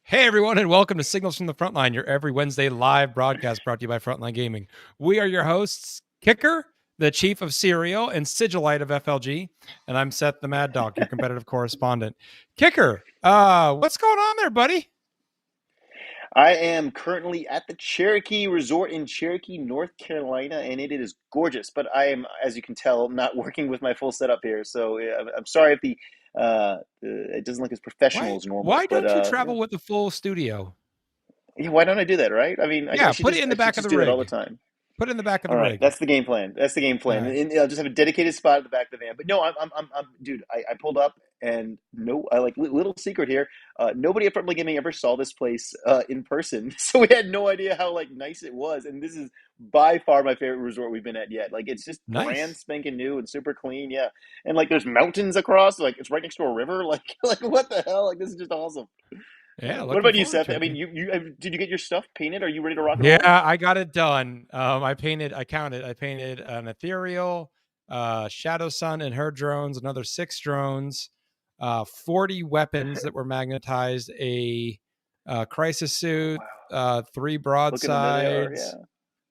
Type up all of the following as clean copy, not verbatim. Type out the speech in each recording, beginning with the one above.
Hey everyone, and welcome to Signals from the Frontline, your every Wednesday live broadcast brought to you by Frontline Gaming. We are your hosts, Kicker, the Chief of Serial and Sigilite of FLG, and I'm Seth the Mad Dog, your competitive correspondent. Kicker, what's going on there, buddy? I am currently at the Cherokee Resort in Cherokee, North Carolina, and it is gorgeous. But I am, as you can tell, not working with my full setup here. So I'm sorry if it doesn't look as professional Why as normal. why But don't you yeah. travel with the full studio? Yeah, why don't I do that, right? I mean, I Yeah, should put it just in I the should back of just the do that all the rig. time. Put it in the back of All the right, rig. that's the game plan. That's the game All plan. right. And I'll just have a dedicated spot at the back of the van. But no, dude. I pulled up and no, I like little secret here. Nobody at Frontline Gaming ever saw this place in person, so we had no idea how like nice it was. And this is by far my favorite resort we've been at yet. Like it's just brand Nice. spanking new and super clean. Yeah, and like there's mountains across. Like it's right next to a river. Like like what the hell? Like this is just awesome. Yeah, What looking about you, forward Seth? to I it, mean, man. you did you get your stuff painted? Are you ready to rock and Yeah, roll? I got it done. I painted an ethereal, Shadow Sun and her drones, another 6 drones, 40 weapons that were magnetized, a crisis Oh suit, wow! 3 Look at them, there they are. broadsides.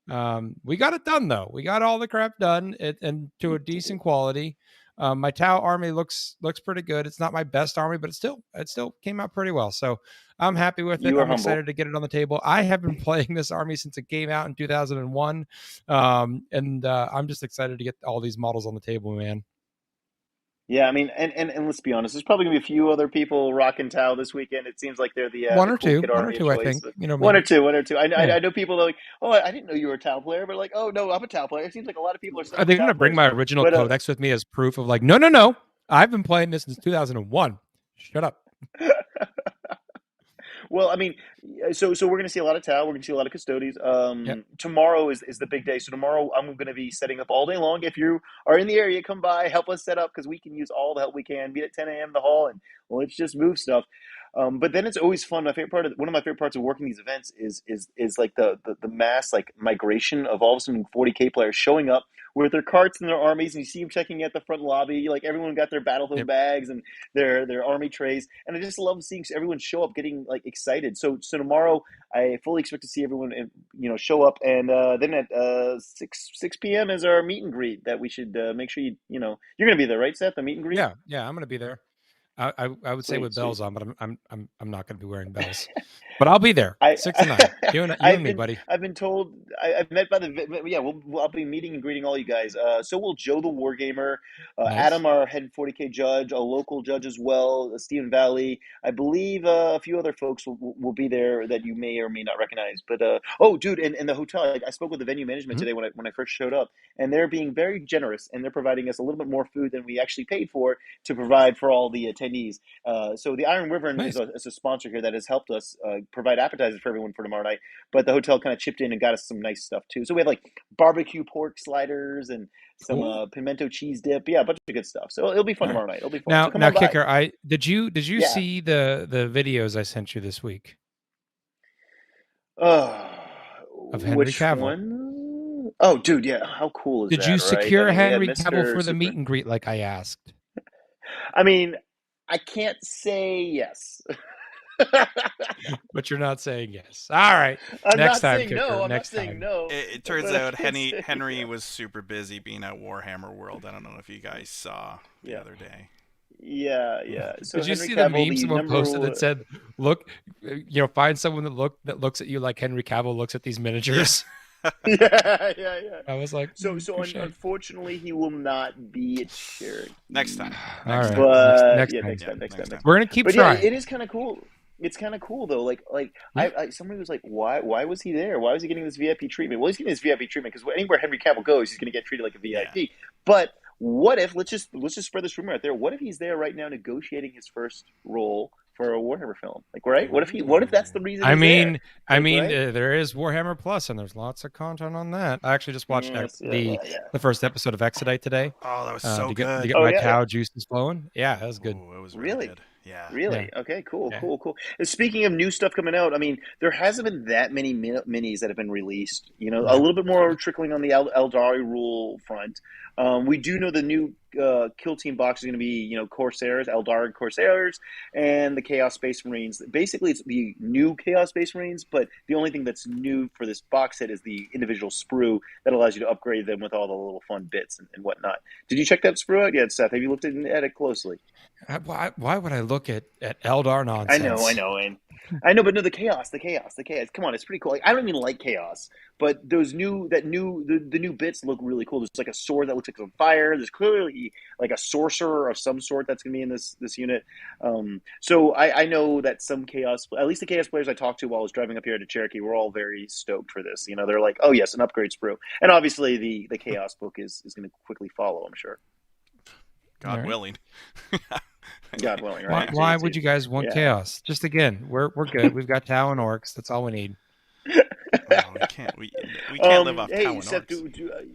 Yeah. We got it done though. We got all the crap done and to You a did. decent quality. My Tau army looks pretty good. It's not my best army, but it still came out pretty well. So I'm happy with it. You are I'm humble. excited to get it on the table. I have been playing this army since it came out in 2001, and I'm just excited to get all these models on the table, man. Yeah, I mean, and let's be honest, there's probably gonna be a few other people rocking Tau this weekend. It seems like they're the cool kid One or army of two, I choice. think. But You know one me. or two, one or two. Yeah. I know people that are like, oh, I didn't know you were a Tau player, but like, oh no, I'm a Tau player. It seems like a lot of people are saying Are we're they Tau gonna bring players. my original But codex with me as proof of like, no, no, no. I've been playing this since 2001. Shut up. well, I mean, so we're gonna see a lot of Tau. We're gonna see a lot of custodies. Yep. Tomorrow is the big day. So tomorrow I'm gonna be setting up all day long. If you are in the area, come by, help us set up because we can use all the help we can. Meet at 10 a.m. in the hall, and well, let's just move stuff. But then it's always fun. One of my favorite parts of working these events is like the mass like migration of all of a sudden 40K players showing up with their carts and their armies, and you see them checking at the front lobby. Like everyone got their battlefield Yep. bags and their army trays, and I just love seeing everyone show up, getting like excited. So tomorrow, I fully expect to see everyone, show up, and then at 6 p.m. is our meet and greet that we should make sure you're gonna be there, right, Seth? The meet and greet. Yeah, yeah, I'm gonna be there. I would say Sweet, with sweet. bells on, but I'm not gonna be wearing bells. But I'll be there, I 6 to 9. You and I've me, been buddy. I've been told I've met by yeah I'll be meeting and greeting all you guys. So will Joe the Wargamer, Nice. Adam our head 40K judge, a local judge as well, Stephen Valley. I believe a few other folks will be there that you may or may not recognize. But oh, dude, and the hotel. Like, I spoke with the venue management Mhm. today when I first showed up, and they're being very generous, and they're providing us a little bit more food than we actually paid for to provide for all the attendees. So the Iron Wyvern Nice. is a sponsor here that has helped us provide appetizers for everyone for tomorrow night. But the hotel kind of chipped in and got us some nice stuff too. So we have like barbecue pork sliders and some Cool. pimento cheese dip. Yeah, a bunch of good stuff. So it'll be fun All right. tomorrow night. It'll be fun. So come Now, on by. kicker. I did you Yeah. see the videos I sent you this week Uh, of Henry which Cavill? one? Oh, dude, yeah. How cool is Did that, you right? I secure mean, we had Henry Cavill Mr. for the meet Super. and greet like I asked? I mean, I can't say yes. But you're not saying yes. All right. I'm Next not time, saying kicker. no. I'm not Next saying time. no. It turns But I out can't say Henry yes. was super busy being at Warhammer World. I don't know if you guys saw the Yeah. other day. Yeah, yeah. So Did you Henry see the Cavill, meme the someone posted number that said, "Look, find someone that looks at you like Henry Cavill looks at these Yeah. miniatures." yeah, yeah, yeah. I was like, touche. Unfortunately, he will not be at Cherokee. Next time. All Next right, time. But next yeah, time. next time, next Next time, time. next time. We're gonna keep But yeah, trying. it is kind of cool. It's kind of cool though. Like Yeah. somebody was like, why was he there? Why was he getting this VIP treatment? Well, he's getting this VIP treatment because anywhere Henry Cavill goes, he's going to get treated like a Yeah. VIP. But what if let's just spread this rumor out there? What if he's there right now negotiating his first role for a Warhammer film? Like, right? What if that's the reason I he's there? mean, Right? there is Warhammer Plus, and there's lots of content on that. I actually just watched Yes, yeah, the yeah. the first episode of Exodite today Oh, that was so to good. get Oh my yeah, yeah. Tau juices flowing. Yeah, that was good. Ooh, it was really Really? good. Yeah. Yeah, Really? Okay, cool, yeah. cool, cool. And speaking of new stuff coming out, I mean, there hasn't been that many minis that have been released. A No. little bit more trickling on the Eldari rule front. We do know the new Kill Team box is going to be, Corsairs, Eldar Corsairs, and the Chaos Space Marines. Basically, it's the new Chaos Space Marines, but the only thing that's new for this box set is the individual sprue that allows you to upgrade them with all the little fun bits and whatnot. Did you check that sprue out yet, Seth? Have you looked at it closely? Why would I look at Eldar nonsense? I know, but no, the chaos. Come on, it's pretty cool. Like, I don't even like chaos, but the new bits look really cool. There's like a sword that looks like it's on fire. There's clearly like a sorcerer of some sort that's going to be in this unit. So I know that some chaos, at least the chaos players I talked to while I was driving up here to Cherokee, were all very stoked for this. They're like, oh yes, an upgrade sprue, and obviously the chaos book is going to quickly follow, I'm sure. God willing. God willing, right? Why would you guys want chaos? Just again, we're good. We've got Tau and orcs. That's all we need. We can't live off Tau and Seth, orcs.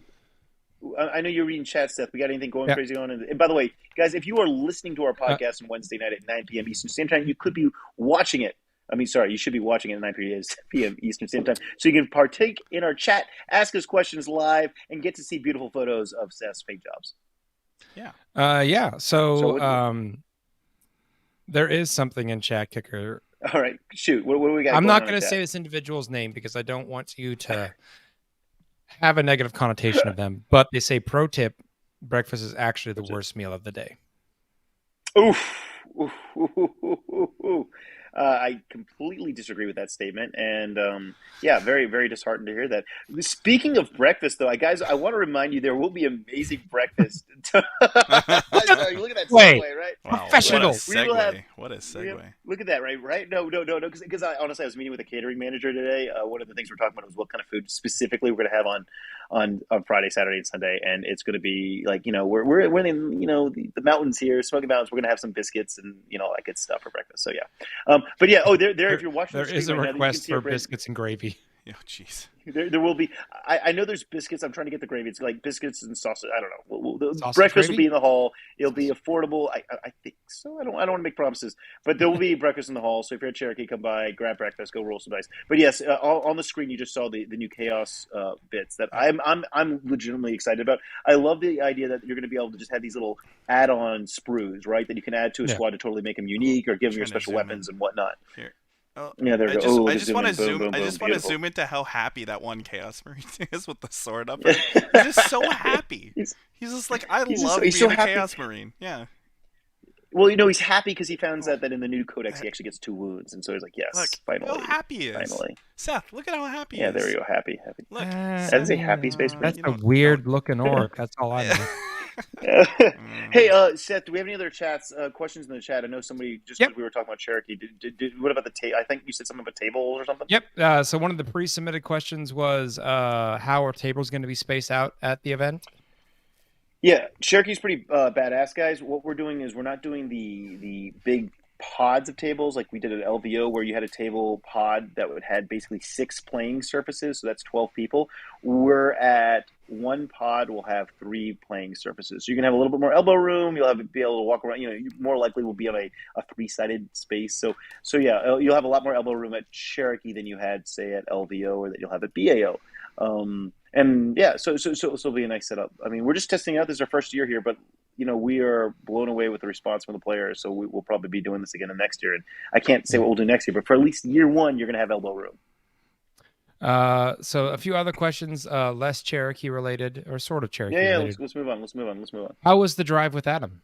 I know you're reading chat, Seth. We got anything going crazy on? And by the way, guys, if you are listening to our podcast on Wednesday night at 9 p.m. Eastern Standard Time, you could be watching it. You should be watching it at 9 p.m. Eastern Standard Time. So you can partake in our chat, ask us questions live, and get to see beautiful photos of Seth's paint jobs. Yeah. So there is something in chat, Kicker. All right, shoot. What do we got? I'm not going to say this individual's name because I don't want you to have a negative connotation of them. But they say, pro tip, breakfast is actually the worst meal of the day. Oof. I completely disagree with that statement, and very, very disheartened to hear that. Speaking of breakfast, though, guys, I want to remind you there will be amazing breakfast. Look at that segue, right? Wow, professional. What a segue! Look at that, right? No. Because honestly, I was meeting with a catering manager today. One of the things we're talking about was what kind of food specifically we're going to have on Friday, Saturday, and Sunday, and it's going to be like we're in the mountains here, Smoky Mountains. We're going to have some biscuits and all that good stuff for breakfast. So yeah. But yeah, there. If you're watching, there is a request for biscuits and gravy. Oh, jeez. There will be. I know there's biscuits. I'm trying to get the gravy. It's like biscuits and sausage. I don't know. The breakfast will be in the hall. It'll be affordable. I think so. I don't want to make promises, but there will be breakfast in the hall. So if you're at Cherokee, come by, grab breakfast, go roll some dice. But yes, on the screen you just saw the new chaos bits that I'm legitimately excited about. I love the idea that you're going to be able to just have these little add-on sprues, right? That you can add to a squad to totally make them unique or give them your special weapons and whatnot. Here. Yeah, there we go. I just want to zoom. I just want to zoom into how happy that one Chaos Marine is with the sword up. He's just so happy. He's just like, I love being a Chaos Marine. Yeah. Well, he's happy because he found out that in the new codex he actually gets 2 wounds, and so he's like, yes, look, finally. How happy he is. Finally. Seth, look at how happy he is. Yeah, there we go. Happy. Look. That is a happy Space Marine. That's a weird looking orc. That's all I know. Hey, Seth, do we have any other questions in the chat? I know somebody, just because we were talking about Cherokee, what about the table? I think you said something about tables or something? Yep. So one of the pre-submitted questions was how are tables going to be spaced out at the event? Yeah, Cherokee's pretty badass, guys. What we're doing is we're not doing the big pods of tables like we did at LVO, where you had a table pod that had basically 6 playing surfaces, so that's 12 people. We're at one pod will have 3 playing surfaces, so you can have a little bit more elbow room. You'll be able to walk around. You more likely will be on a 3-sided space. So yeah, you'll have a lot more elbow room at Cherokee than you had, say, at LVO or that you'll have at BAO. And yeah, so it'll be a nice setup. I mean, we're just testing out. This is our first year here, but we are blown away with the response from the players. So we'll probably be doing this again next year. And I can't say what we'll do next year, but for at least year 1, you're going to have elbow room. So a few other questions, less Cherokee related, or sort of Cherokee related. Let's move on. How was the drive with Adam?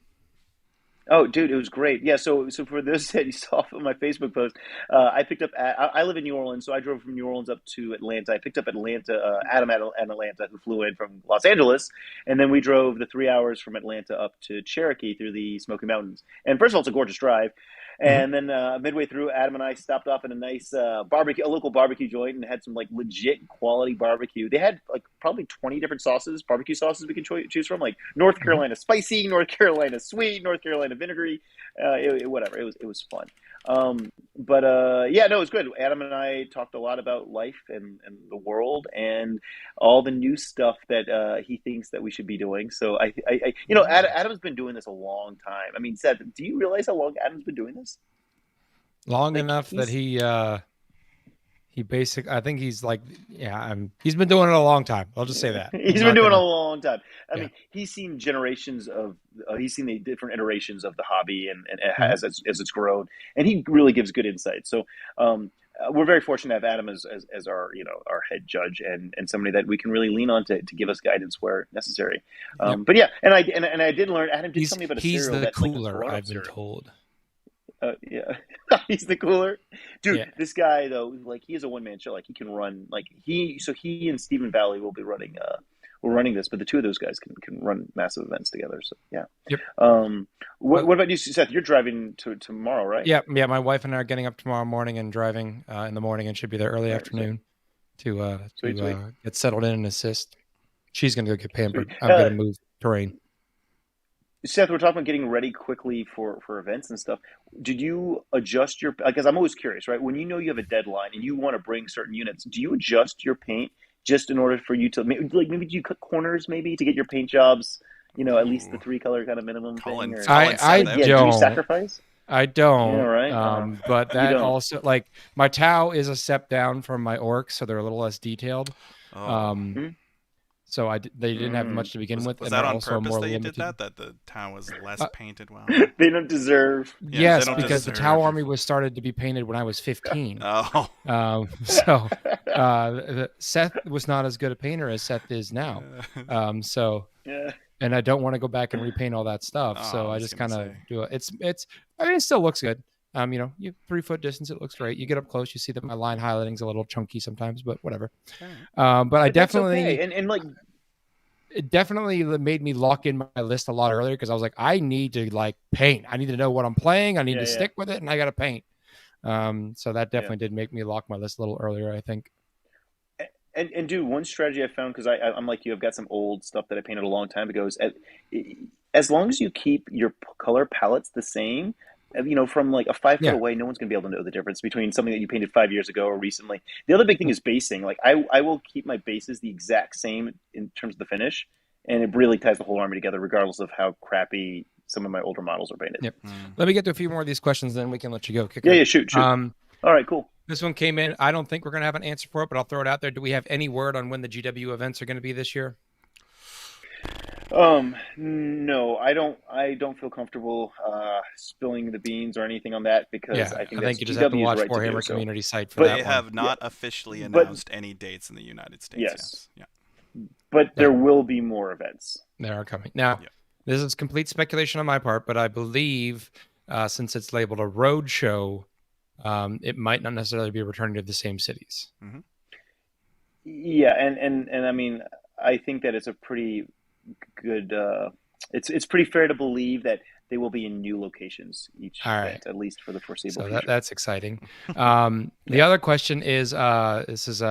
Oh, dude, it was great. Yeah, so for those that you saw from my Facebook post, I picked up. I live in New Orleans, so I drove from New Orleans up to Atlanta. I picked up Adam at Atlanta, who flew in from Los Angeles, and then we drove the 3 hours from Atlanta up to Cherokee through the Smoky Mountains. And first of all, it's a gorgeous drive. And then midway through, Adam and I stopped off at a nice a local barbecue joint, and had some like legit quality barbecue. They had like probably 20 different barbecue sauces we can choose from, like North Carolina spicy, North Carolina sweet, North Carolina vinegary, whatever. It was fun. It was good. Adam and I talked a lot about life and the world and all the new stuff that he thinks that we should be doing. So Adam's been doing this a long time. I mean, Seth, do you realize how long Adam's been doing this? Long enough that he I think he's like, he's been doing it a long time. I'll just say that. He's been doing it a long time. I mean, he's seen generations of, he's seen the different iterations of the hobby and as it's grown, and he really gives good insight. So, we're very fortunate to have Adam as our our head judge and somebody that we can really lean on to give us guidance where necessary. But yeah, and I did learn. Adam did tell me about a cereal he's the that's cooler. Like I've been told. Yeah, he's the cooler dude. This guy though, like he is a one man show. Like he can run. Like he and Stephen Valley will be running. We're running this, but the two of those guys can run massive events together. So yeah. Yep. What about you, Seth? You're driving tomorrow, right? Yeah. My wife and I are getting up tomorrow morning and driving in the morning, and should be there early afternoon to get settled in and assist. She's gonna go get pampered. I'm gonna move terrain. Seth, we're talking about getting ready quickly for events and stuff. Did you adjust your? Because I'm always curious, right? When you know you have a deadline and you want to bring certain units, do you adjust your paint just in order for you to maybe do you cut corners maybe to get your paint jobs? At least the 3-color kind of minimum thing. Or, I don't. Do you sacrifice? I don't. Yeah, right. But that also, like, my Tau is a step down from my Orcs, so they're a little less detailed. So they didn't have much to begin with. Was and that on also purpose more that you limited. did that the Tau was less painted well? They don't deserve. Yes, because the Tau army was started to be painted when I was 15. So Seth was not as good a painter as Seth is now. And I don't want to go back and repaint all that stuff. So I just kind of do it. I mean, it still looks good. You 3-foot distance, it looks great. You get up close, you see that my line highlighting's a little chunky sometimes, but whatever. But I definitely and like it definitely made me lock in my list a lot earlier because I was like, I need to paint. I need to know what I'm playing. I need to stick with it, and I got to paint. So that definitely did make me lock my list a little earlier, I think. And dude, one strategy I found, because I'm like you, I've got some old stuff that I painted a long time ago, is as long as you keep your color palettes the same, from like a 5 foot away, no one's going to be able to know the difference between something that you painted 5 years ago or recently. The other big thing is basing. Like I will keep my bases the exact same in terms of the finish, and it really ties the whole army together, regardless of how crappy some of my older models are painted. Yep. Let me get to a few more of these questions, then we can let you go. Kicker. Yeah, shoot. All right, cool. This one came in. I don't think we're going to have an answer for it, but I'll throw it out there. Do we have any word on when the GW events are going to be this year? No, I don't feel comfortable spilling the beans or anything on that because I think you just have to watch Warhammer community site for that. They have not officially announced any dates in the United States. Yes. Yeah. But there will be more events. They are coming. Now, this is complete speculation on my part, but I believe since it's labeled a road show, it might not necessarily be returning to the same cities. Mm-hmm. Yeah, and I mean, I think that it's a pretty good. It's pretty fair to believe that they will be in new locations each event, at least for the foreseeable future. That's exciting. The other question is, this is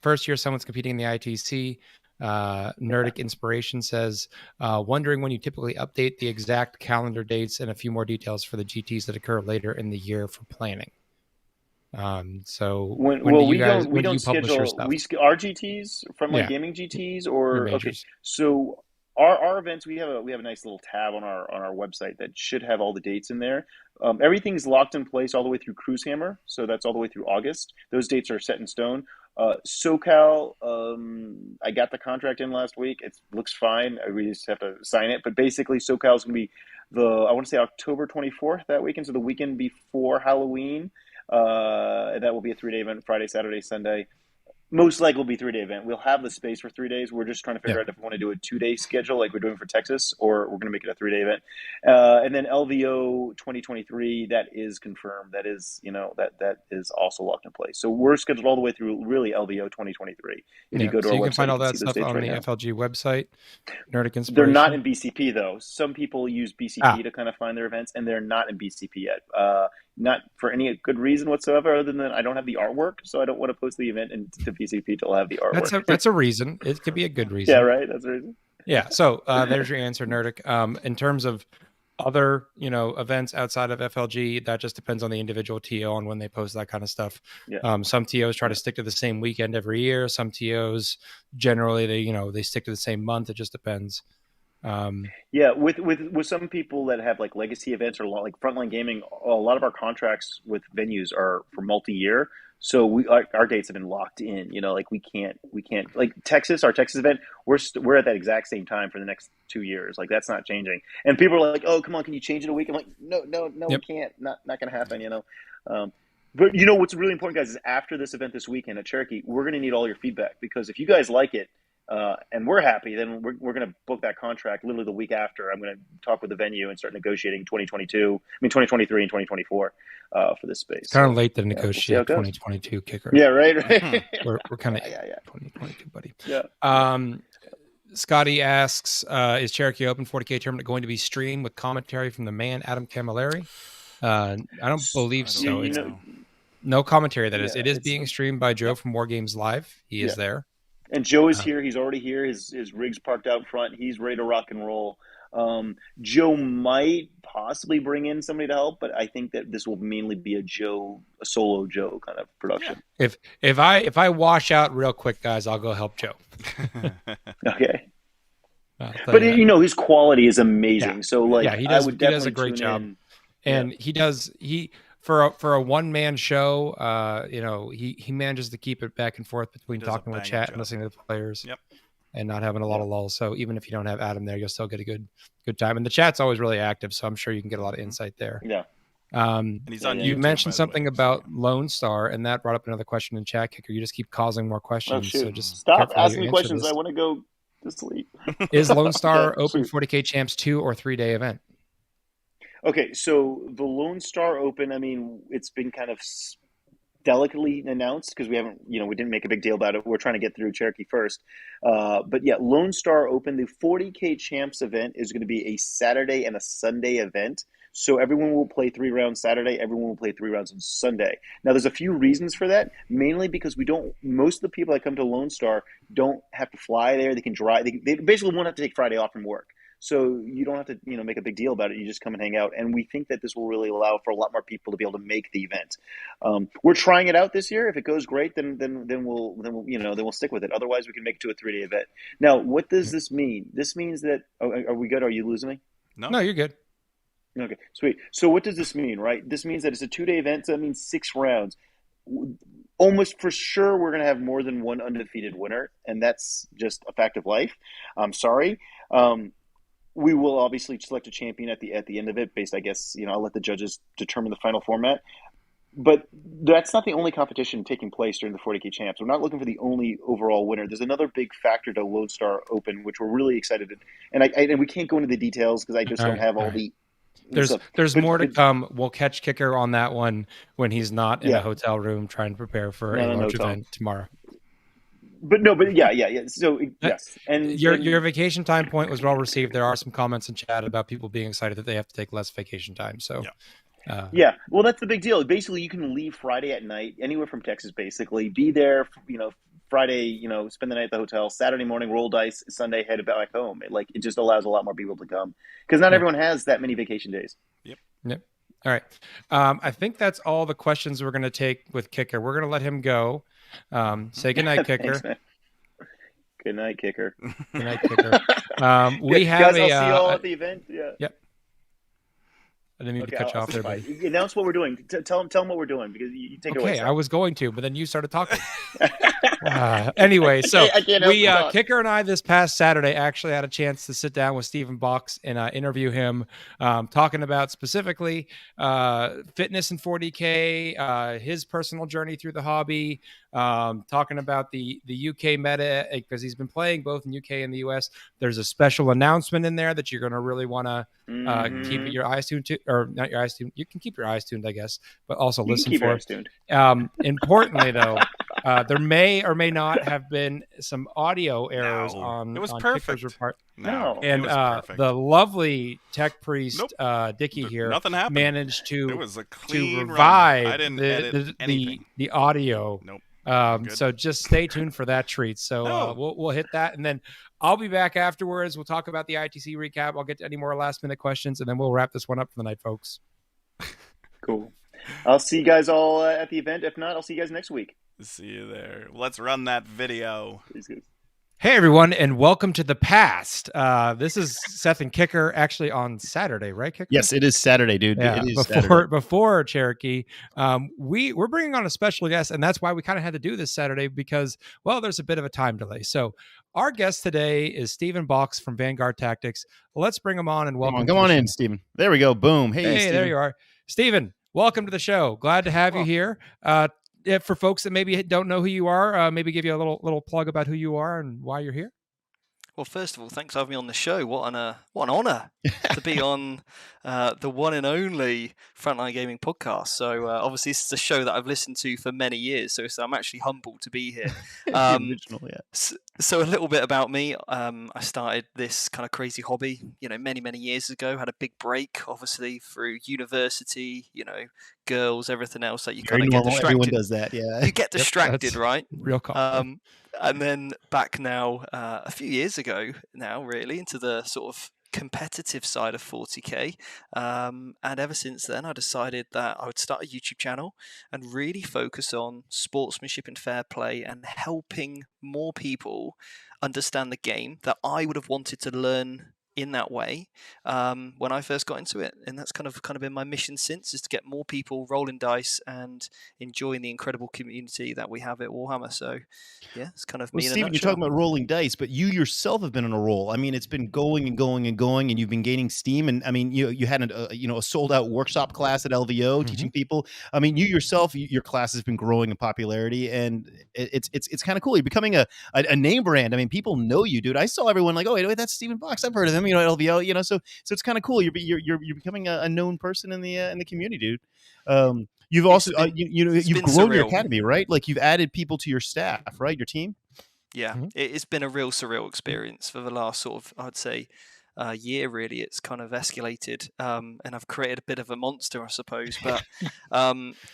first year someone's competing in the ITC. Nerdic Inspiration says, wondering when you typically update the exact calendar dates and a few more details for the GTs that occur later in the year for planning. So when do you guys publish your stuff? Our GTs, Frontline Gaming GTs, or okay. So our events, we have a nice little tab on our website that should have all the dates in there. Everything's locked in place all the way through Cruisehammer, so that's all the way through August. Those dates are set in stone. SoCal, I got the contract in last week. It looks fine. We just have to sign it. But basically, SoCal is going to be I want to say October 24th that weekend, so the weekend before Halloween. That will be a 3-day event, Friday, Saturday, Sunday. Most likely will be a 3-day event. We'll have the space for 3 days. We're just trying to figure out if we want to do a 2-day schedule like we're doing for Texas, or we're going to make it a 3-day event. And then LVO 2023, that is confirmed. That is, that is also locked in place. So we're scheduled all the way through really LVO 2023. If you go to our website, you can find all that stuff on the FLG website. Nerdic Inspiration. They're not in BCP though. Some people use BCP to kind of find their events, and they're not in BCP yet. Not for any good reason whatsoever, other than I don't have the artwork, so I don't want to post the event into BCP till I have the artwork. That's a reason. It could be a good reason. Yeah, right. That's a reason. Yeah. So there's your answer, Nerdic. In terms of other, events outside of FLG, that just depends on the individual TO on when they post that kind of stuff. Yeah. Some TOs try to stick to the same weekend every year. Some TOs generally they stick to the same month. It just depends. With some people that have like legacy events or like Frontline Gaming, a lot of our contracts with venues are for multi-year. So our dates have been locked in. Like we can't like Texas. Our Texas event, we're at that exact same time for the next 2 years. Like that's not changing. And people are like, "Oh, come on, can you change it a week?" I'm like, "No, Yep. we can't. Not going to happen." But what's really important, guys, is after this event this weekend at Cherokee, we're going to need all your feedback, because if you guys like it and we're happy, then we're going to book that contract literally the week after. I'm going to talk with the venue and start negotiating 2023 and 2024 for this space. It's kind of late to negotiate 2022 Kicker. Yeah, right. We're kind of 2022, buddy. Yeah. Scotty asks, is Cherokee Open 40K tournament going to be streamed with commentary from the man Adam Camilleri? I don't believe so. No commentary, that is. It is being streamed by Joe from War Games Live. He is there. And Joe is here. He's already here. His rig's parked out front. He's ready to rock and roll. Joe might possibly bring in somebody to help, but I think that this will mainly be a solo Joe kind of production. If I wash out real quick, guys, I'll go help Joe. Okay. But his quality is amazing. Yeah. So he does a great job. And he for a one-man show, he manages to keep it back and forth between talking with chat and listening to the players. Yep. And not having a lot of lulls. So even if you don't have Adam there, you'll still get a good time. And the chat's always really active, so I'm sure you can get a lot of insight there. Yeah. And he's on YouTube, you mentioned something about Lone Star, and that brought up another question in chat, Kicker. You just keep causing more questions. Oh, so just stop asking me questions. I want to go to sleep. Is Lone Star Open 40K Champs 2 or 3-day event? Okay, so the Lone Star Open, it's been kind of delicately announced because we didn't make a big deal about it. We're trying to get through Cherokee first. But yeah, Lone Star Open, the 40K Champs event is going to be a Saturday and a Sunday event. So everyone will play 3 rounds Saturday. Everyone will play 3 rounds on Sunday. Now, there's a few reasons for that, mainly because most of the people that come to Lone Star don't have to fly there. They can drive. They basically won't have to take Friday off from work. So you don't have to, make a big deal about it. You just come and hang out. And we think that this will really allow for a lot more people to be able to make the event. We're trying it out this year. If it goes great, then we'll stick with it. Otherwise, we can make it to a 3-day event. Now, what does this mean? This means that are we good? Are you losing me? No, you're good. Okay, sweet. So what does this mean, right? This means that it's a 2-day event. So that means 6 rounds. Almost for sure, we're going to have more than one undefeated winner, and that's just a fact of life. I'm sorry. We will obviously select a champion at the end of it based, I guess, I'll let the judges determine the final format. But that's not the only competition taking place during the 40K Champs. We're not looking for the only overall winner. There's another big factor to Lone Star Open, which we're really excited to, and we can't go into the details because I just don't have all the There's more to come. We'll catch Kicker on that one when he's not in a hotel room trying to prepare for a large event tomorrow. Yeah. So yes, and your vacation time point was well received. There are some comments in chat about people being excited that they have to take less vacation time. So well, that's the big deal. Basically, you can leave Friday at night, anywhere from Texas. Basically, be there. Friday, spend the night at the hotel. Saturday morning, roll dice. Sunday, head back home. It just allows a lot more people to come because not everyone has that many vacation days. Yep. All right. I think that's all the questions we're going to take with Kicker. We're going to let him go. Say goodnight, Kicker. Thanks, good night, Kicker. Good night, Kicker. We have guys, I'll see you all at the event. Yeah. Yep. I didn't mean to cut you off there. But... Announce what we're doing. Tell them what we're doing because you take it away. Okay, I was going to, but then you started talking. Anyway, so Kicker and I this past Saturday actually had a chance to sit down with Stephen Box and interview him, talking about specifically fitness in 40K, his personal journey through the hobby, talking about the UK meta because he's been playing both in UK and the US. There's a special announcement in there that you're going to really want to keep your eyes tuned to, or not your eyes tuned. You can keep your eyes tuned, I guess, but also listen for it. Importantly, though, there may or may not have been some audio errors on Kicker's part. No, and the lovely tech priest Dickie here managed to revive the audio. Nope. So just stay tuned for that treat. So we'll hit that, and then I'll be back afterwards. We'll talk about the ITC recap. I'll get to any more last minute questions, and then we'll wrap this one up for the night, folks. Cool. I'll see you guys all at the event. If not, I'll see you guys next week. See you there. Let's run that video. Hey everyone, and welcome to the past. This is Seth and Kicker, actually on Saturday, right, Kicker? Yes, it is Saturday, dude. Yeah, it is Saturday. before Cherokee. We're bringing on a special guest, and that's why we kind of had to do this Saturday because, well, there's a bit of a time delay. So our guest today is Stephen Box from Vanguard Tactics. Let's bring him on and welcome. Come on in, Stephen. There we go. Boom. Hey, Stephen. There you are, Stephen. Welcome to the show. Glad to have you here. For folks that maybe don't know who you are, maybe give you a little plug about who you are and why you're here. Well, first of all, thanks for having me on the show. What an honor to be on the one and only Frontline Gaming podcast. So obviously, this is a show that I've listened to for many years. So I'm actually humbled to be here. Original, yeah. So a little bit about me. I started this kind of crazy hobby, many years ago. Had a big break, obviously, through university. Girls, everything else that you kind of get distracted. Everyone does that, yeah. You get distracted, right? Real common. And then back now, a few years ago now, really, into the sort of competitive side of 40K. And ever since then, I decided that I would start a YouTube channel and really focus on sportsmanship and fair play and helping more people understand the game that I would have wanted to learn in that way when I first got into it. And that's kind of been my mission since, is to get more people rolling dice and enjoying the incredible community that we have at Warhammer. So yeah, it's kind of me in a nutshell. Stephen, you're talking about rolling dice, but you yourself have been on a roll. I mean, it's been going and going and going, and you've been gaining steam. And I mean, you had a sold out workshop class at LVO teaching people. I mean, you yourself, your class has been growing in popularity, and it's kind of cool. You're becoming a name brand. I mean, people know you, dude. I saw everyone like, oh wait, that's Stephen Box. I've heard of him. At LVO, so it's kind of cool. You're becoming a known person in the community, dude. You've also you've grown surreal. Your academy, right? Like you've added people to your staff, right? Your team. Yeah, it's been a real surreal experience for the last sort of, I'd say, year. Really, it's kind of escalated, and I've created a bit of a monster, I suppose. But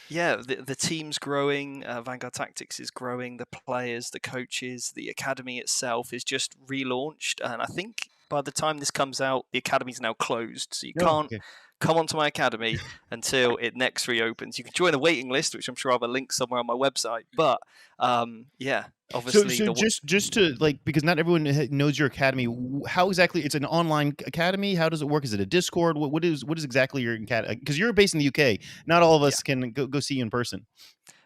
yeah, the team's growing. Vanguard Tactics is growing. The players, the coaches, the academy itself is just relaunched, and I think by the time this comes out, the academy's now closed, so you can't come onto my academy until it next reopens. You can join the waiting list, which I'm sure I have a link somewhere on my website. But yeah, obviously. So just to because not everyone knows your academy. How exactly? It's an online academy. How does it work? Is it a Discord? What is exactly your academy? Because you're based in the UK. Not all of us can go see you in person.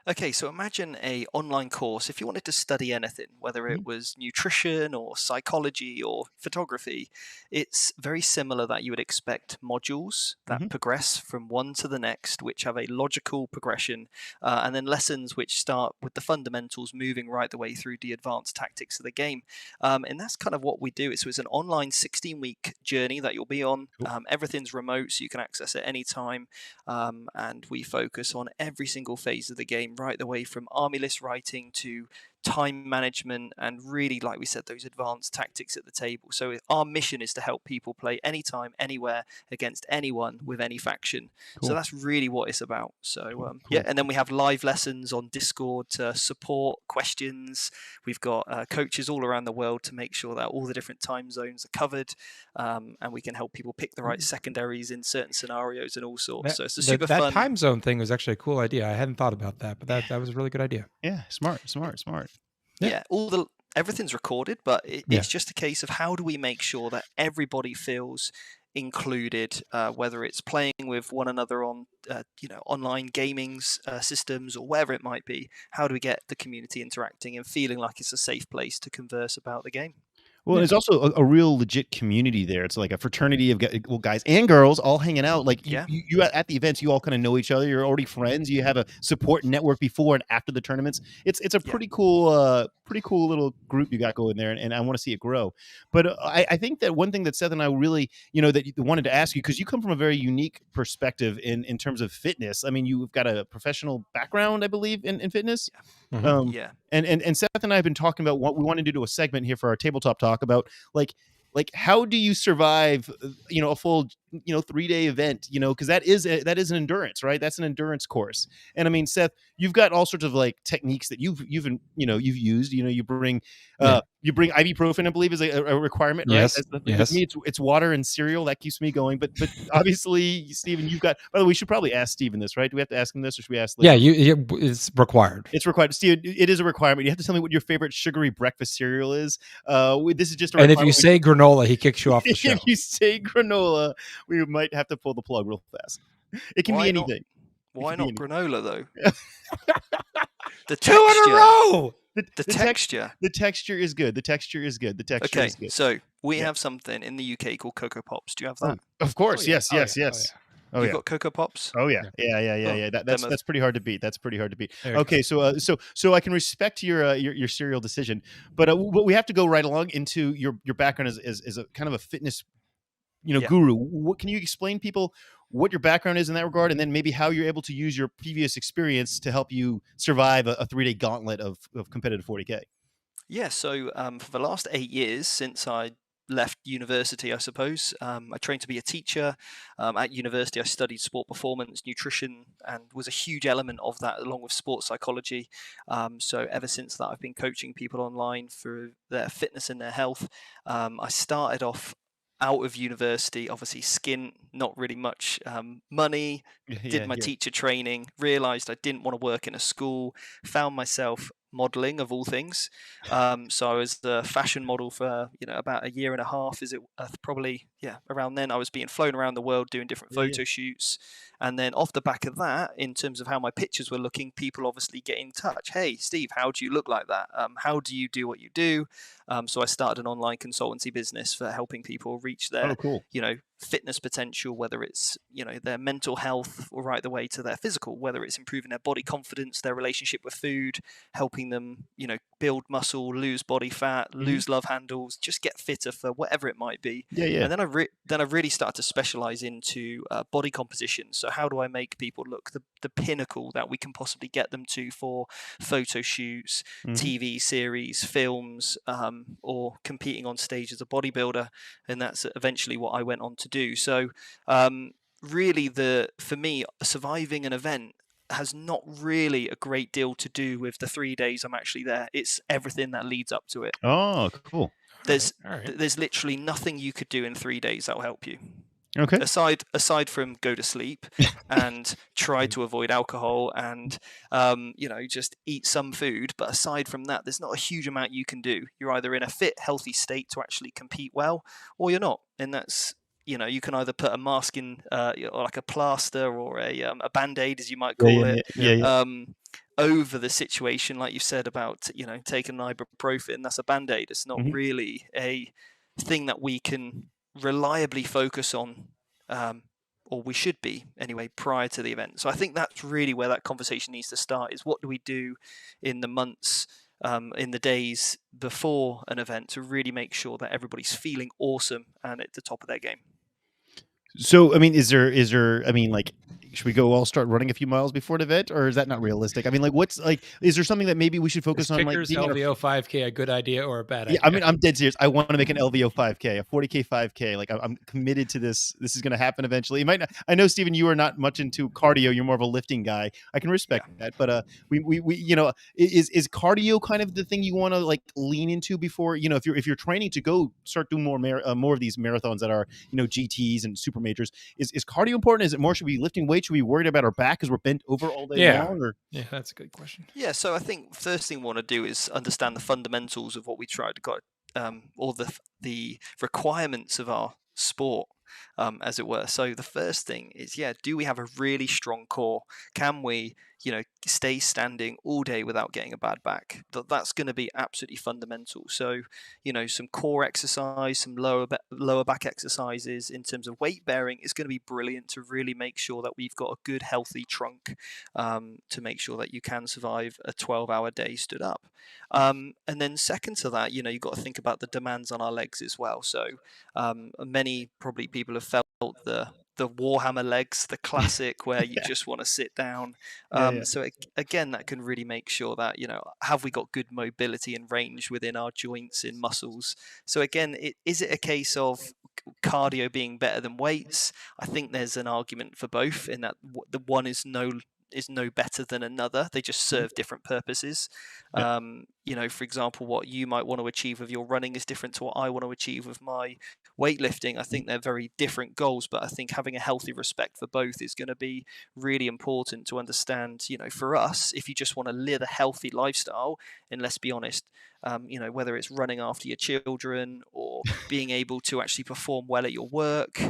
Okay, so imagine a online course. If you wanted to study anything, whether it was nutrition or psychology or photography, it's very similar that you would expect modules that progress from one to the next, which have a logical progression, and then lessons which start with the fundamentals, moving right the way through the advanced tactics of the game. And that's kind of what we do. So it's an online 16-week journey that you'll be on. Everything's remote, so you can access it anytime. And we focus on every single phase of the game, right the way from army list writing to time management and really, like we said, those advanced tactics at the table. So our mission is to help people play anytime, anywhere, against anyone with any faction. Cool. So that's really what it's about. So cool. Yeah, and then we have live lessons on Discord to support questions. We've got coaches all around the world to make sure that all the different time zones are covered, and we can help people pick the right secondaries in certain scenarios and all sorts. So it's a super fun. That time zone thing was actually a cool idea. I hadn't thought about that, but that was a really good idea. Yeah, smart. Yeah, everything's recorded, but it's just a case of how do we make sure that everybody feels included, whether it's playing with one another on online gaming systems or wherever it might be. How do we get the community interacting and feeling like it's a safe place to converse about the game? Well, there's also a real legit community there. It's like a fraternity of guys and girls all hanging out. Like you at the events, you all kind of know each other. You're already friends. You have a support network before and after the tournaments. It's a pretty cool little group you got going there, and I want to see it grow. But I think that one thing that Seth and I really, that wanted to ask you, because you come from a very unique perspective in terms of fitness. I mean, you've got a professional background, I believe, in fitness. Yeah. And Seth and I have been talking about what we wanted to do a segment here for our tabletop talk about like how do you survive a full 3-day event, because that is an endurance, right? That's an endurance course. And I mean, Seth, you've got all sorts of like techniques that you've used. You bring You bring ibuprofen, I believe, is a requirement, right? Yes. With me, it's water and cereal that keeps me going. But obviously, Steven, you've got. By the way, we should probably ask Steven this, right? Do we have to ask him this, or should we ask? Later? Yeah, it's required. It's required, Steven. It is a requirement. You have to tell me what your favorite sugary breakfast cereal is. This is just. And if you say granola, he kicks you off the show. If you say granola, we might have to pull the plug real fast. It can be anything. Why not granola though? The texture. 2 in a row. The texture. The texture is good. The texture is good. Okay, so we have something in the UK called Cocoa Pops. Do you have that? Of course. Yes. You've got Cocoa Pops? Oh yeah. That's pretty hard to beat. Okay, so I can respect your cereal decision, but we have to go right along into your background as a kind of a fitness, guru. What can you explain people what your background is in that regard, and then maybe how you're able to use your previous experience to help you survive a 3-day gauntlet of competitive 40K? Yeah, so for the last 8 years since I left university, I suppose, I trained to be a teacher. At university, I studied sport performance, nutrition, and was a huge element of that, along with sports psychology. So ever since that, I've been coaching people online for their fitness and their health. I started off out of university, obviously skint, not really much money, did my teacher training, realized I didn't want to work in a school, found myself modeling of all things. So I was the fashion model for about 1.5 years. Is it probably around then? I was being flown around the world doing different photo shoots, and then off the back of that, in terms of how my pictures were looking, people obviously get in touch. Hey, Steve, how do you look like that? How do you do what you do? So I started an online consultancy business for helping people reach their fitness potential, whether it's their mental health or right the way to their physical, whether it's improving their body confidence, their relationship with food, helping them build muscle, lose body fat, lose love handles, just get fitter for whatever it might be. And then I really started to specialize into body composition. So how do I make people look the pinnacle that we can possibly get them to for photo shoots, TV series, films, or competing on stage as a bodybuilder? And that's eventually what I went on to do. So really, for me, surviving an event has not really a great deal to do with the 3 days I'm actually there. It's everything that leads up to it. Oh, cool. There's literally nothing you could do in 3 days that'll help you. Okay. Aside from go to sleep and try to avoid alcohol and just eat some food, but aside from that, there's not a huge amount you can do. You're either in a fit, healthy state to actually compete well, or you're not, and that's you can either put a mask in, like a plaster or a band-aid, as you might call it, over the situation, like you said about taking an ibuprofen. That's a band-aid. It's not really a thing that we can reliably focus on, or we should be anyway, prior to the event. So I think that's really where that conversation needs to start, is what do we do in the months, in the days before an event to really make sure that everybody's feeling awesome and at the top of their game. So, I mean, is there, should we go all start running a few miles before the event, or is that not realistic? I mean, is there something that maybe we should focus on? Kicker's LVO 5K a good idea or a bad idea? I mean, I'm dead serious. I want to make an LVO 5K, a 40K 5K. I'm committed to this. This is going to happen eventually. It might not, I know, Steven, you are not much into cardio. You're more of a lifting guy. I can respect that, but we is cardio kind of the thing you want to lean into before, if you're training to go start doing more of these marathons that are GTs and super majors? Is cardio important? Is it more, should we be lifting weights? Should we be worried about our back because we're bent over all day long? Or? Yeah, that's a good question. Yeah, so I think first thing we want to do is understand the fundamentals of what we try to got, or the requirements of our sport, as it were. So the first thing is, do we have a really strong core? Can we, stay standing all day without getting a bad back? That's going to be absolutely fundamental. So, some core exercise, some lower back exercises in terms of weight bearing is going to be brilliant to really make sure that we've got a good, healthy trunk, to make sure that you can survive a 12-hour day stood up. And then second to that, you've got to think about the demands on our legs as well. So many probably people have felt the Warhammer legs, the classic where you just want to sit down. So again, that can really make sure that, have we got good mobility and range within our joints and muscles? So again, is it a case of cardio being better than weights? I think there's an argument for both, in that the one is is no better than another. They just serve different purposes. You know, for example, what you might want to achieve with your running is different to what I want to achieve with my weightlifting. I think they're very different goals, but I think having a healthy respect for both is going to be really important to understand. You know, for us, if you just want to live a healthy lifestyle, and let's be honest, you know, whether it's running after your children or being able to actually perform well at your work,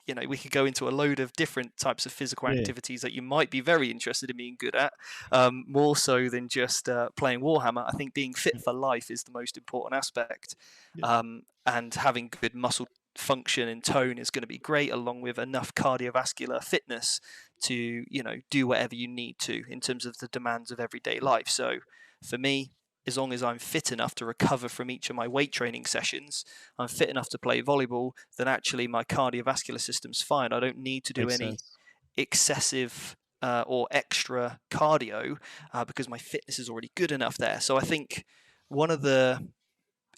you know, we could go into a load of different types of physical activities that you might be very interested in being good at, more so than just playing Warhammer. I think being fit for life is the most important aspect, and having good muscle function and tone is going to be great, along with enough cardiovascular fitness to, you know, do whatever you need to in terms of the demands of everyday life. So for me, as long as I'm fit enough to recover from each of my weight training sessions, I'm fit enough to play volleyball, then actually my cardiovascular system's fine. I don't need to do any excessive or extra cardio because my fitness is already good enough there. So I think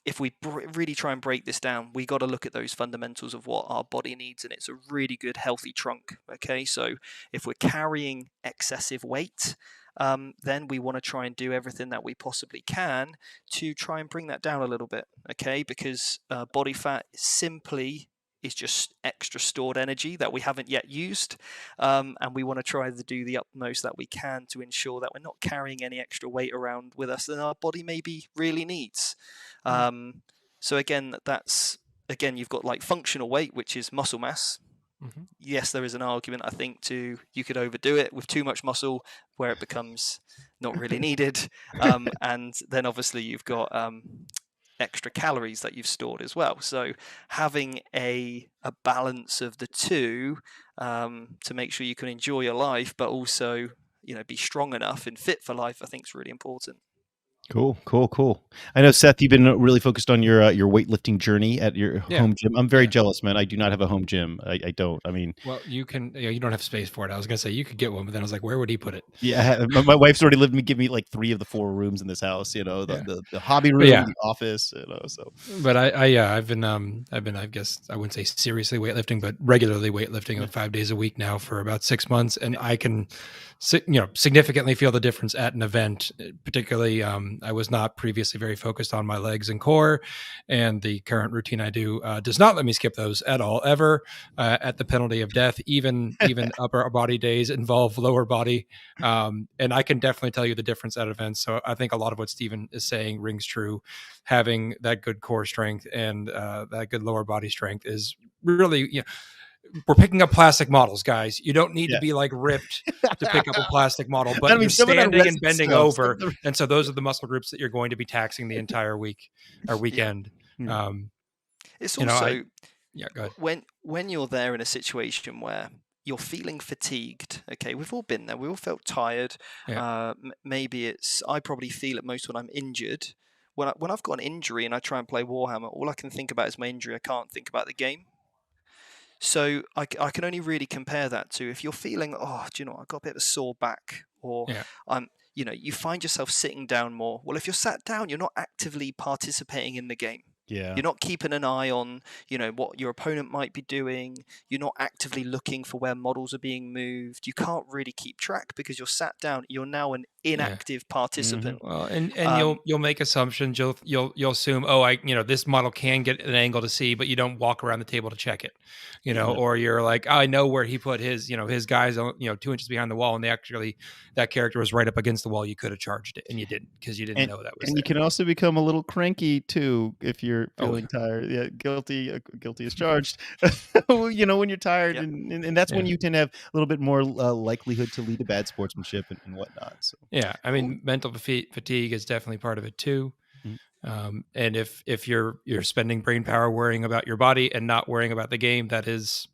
if we really try and break this down, we got to look at those fundamentals of what our body needs, and it's a really good healthy trunk. Okay, so if we're carrying excessive weight, then we want to try and do everything that we possibly can to try and bring that down a little bit. Okay, because body fat simply is just extra stored energy that we haven't yet used, and we want to try to do the utmost that we can to ensure that we're not carrying any extra weight around with us than our body maybe really needs. So again, you've got like functional weight, which is muscle mass. Yes, there is an argument, I think, you could overdo it with too much muscle where it becomes not really needed, and then obviously you've got extra calories that you've stored as well. So having a balance of the two to make sure you can enjoy your life, but also, you know, be strong enough and fit for life, I think is really important. Cool. I know, Seth, you've been really focused on your weightlifting journey at your home gym. I'm very jealous, man. I do not have a home gym. I don't. I mean, well, you can. You don't have space for it. I was gonna say you could get one, but then I was like, where would he put it? Yeah, my wife's already give me like 3 of the 4 rooms in this house. You know, the hobby room, the office. You know, so. But I've been I guess I wouldn't say seriously weightlifting, but regularly weightlifting 5 days a week now for about 6 months, and I can, significantly feel the difference at an event. Particularly, I was not previously very focused on my legs and core, and the current routine I do does not let me skip those at all, ever, at the penalty of death. Even upper body days involve lower body, and I can definitely tell you the difference at events. So I think a lot of what Steven is saying rings true. Having that good core strength and that good lower body strength is really, we're picking up plastic models, guys. You don't need to be like ripped to pick up a plastic model, but you're standing and bending over. And so those are the muscle groups that you're going to be taxing the entire week or weekend. It's also, go ahead. When you're there in a situation where you're feeling fatigued, okay, we've all been there. We all felt tired. Maybe I probably feel it most when I'm injured. When I've got an injury and I try and play Warhammer, all I can think about is my injury. I can't think about the game. So I can only really compare that to if you're feeling, I've got a bit of a sore back, or you find yourself sitting down more. Well, if you're sat down, you're not actively participating in the game. Yeah. You're not keeping an eye on, what your opponent might be doing. You're not actively looking for where models are being moved. You can't really keep track because you're sat down. You're now an inactive participant. Well, and you'll make assumptions. You'll assume, this model can get an angle to see, but you don't walk around the table to check it, or you're like, I know where he put his guys, 2 inches behind the wall, and that character was right up against the wall. You could have charged it, and you didn't because you didn't know that was. And there. You can also become a little cranky too if you're feeling tired. Yeah, guilty as charged. When you're tired, and that's when you tend to have a little bit more likelihood to lead to bad sportsmanship and whatnot. So. Yeah, I mean, mental fatigue is definitely part of it too. And if you're spending brain power worrying about your body and not worrying about the game, that is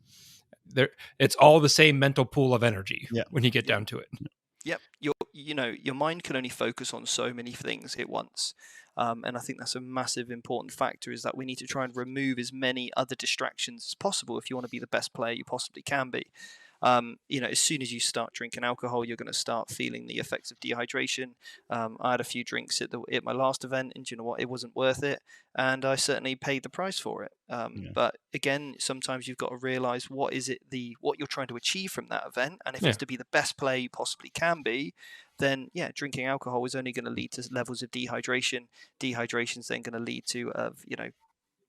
there. It's all the same mental pool of energy when you get down to it. Yep, your mind can only focus on so many things at once, and I think that's a massive important factor. Is that we need to try and remove as many other distractions as possible if you want to be the best player you possibly can be. As soon as you start drinking alcohol, you're going to start feeling the effects of dehydration. I had a few drinks at my last event, and do you know what? It wasn't worth it, and I certainly paid the price for it. But again, sometimes you've got to realize what you're trying to achieve from that event, and if it's to be the best player you possibly can be, then drinking alcohol is only going to lead to levels of dehydration. Dehydration is then going to lead to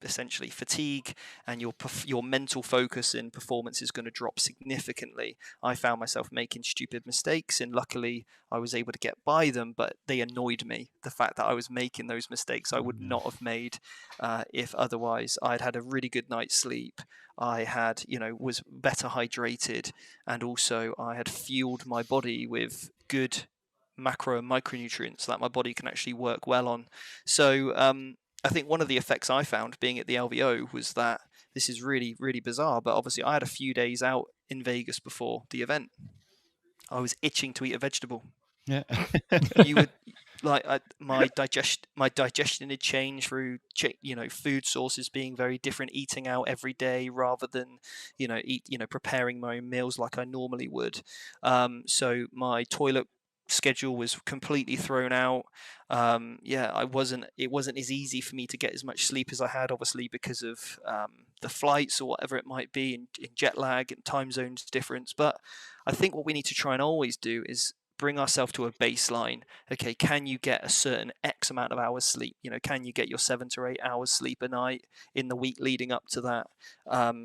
essentially fatigue, and your mental focus and performance is going to drop significantly. I found myself making stupid mistakes, and luckily I was able to get by them, but they annoyed me. The fact that I was making those mistakes I would not have made if otherwise I'd had a really good night's sleep. I had, was better hydrated, and also I had fueled my body with good macro and micronutrients that my body can actually work well on. So I think one of the effects I found being at the LVO was that this is really, really bizarre, but obviously I had a few days out in Vegas before the event. I was itching to eat a vegetable. Yeah. You would my digestion had changed through food sources being very different, eating out every day rather than preparing my own meals like I normally would. So my toilet schedule was completely thrown out. It wasn't as easy for me to get as much sleep as I had, obviously because of the flights or whatever it might be, in jet lag and time zones difference. But I think what we need to try and always do is bring ourselves to a baseline. Okay, can you get a certain X amount of hours sleep? Can you get your 7 to 8 hours sleep a night in the week leading up to that?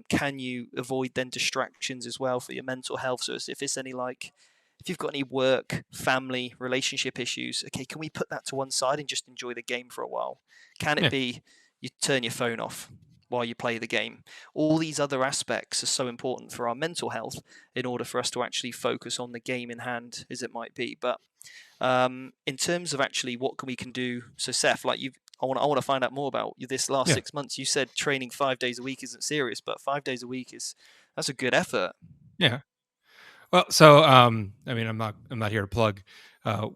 Can you avoid then distractions as well for your mental health? So if you've got any work, family, relationship issues, okay, can we put that to one side and just enjoy the game for a while? Can it be you turn your phone off while you play the game? All these other aspects are so important for our mental health in order for us to actually focus on the game in hand, as it might be. But in terms of actually what we can do, so Seth, I want to find out more about this last 6 months. You said training 5 days a week isn't serious, but 5 days a week that's a good effort. Yeah. Well, so I'm not here to plug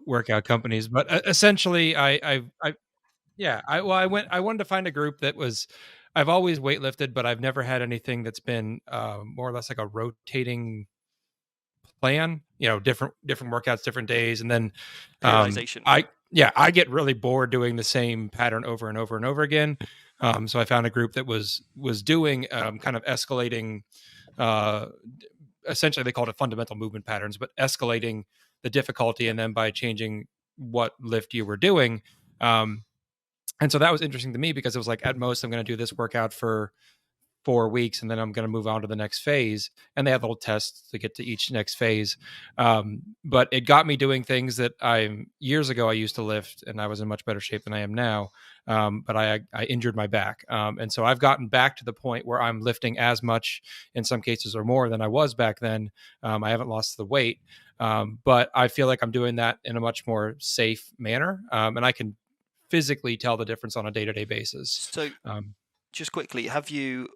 workout companies, but essentially, I wanted to find a group that was. I've always weightlifted, but I've never had anything that's been more or less like a rotating plan. Different workouts, different days, and then I get really bored doing the same pattern over and over and over again. So I found a group that was doing kind of escalating. Essentially, they called it fundamental movement patterns, but escalating the difficulty, and then by changing what lift you were doing. And so that was interesting to me because it was like, at most, I'm going to do this workout for 4 weeks, and then I'm going to move on to the next phase. And they have little tests to get to each next phase. But it got me doing things that years ago I used to lift, and I was in much better shape than I am now. But I injured my back. And so I've gotten back to the point where I'm lifting as much, in some cases or more, than I was back then. I haven't lost the weight, but I feel like I'm doing that in a much more safe manner. And I can physically tell the difference on a day-to-day basis. So just quickly,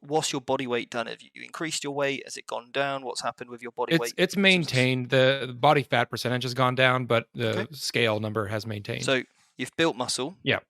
what's your body weight done? Have you increased your weight? Has it gone down? What's happened with your body weight? It's maintained. The body fat percentage has gone down, but the scale number has maintained. So you've built muscle. Yeah.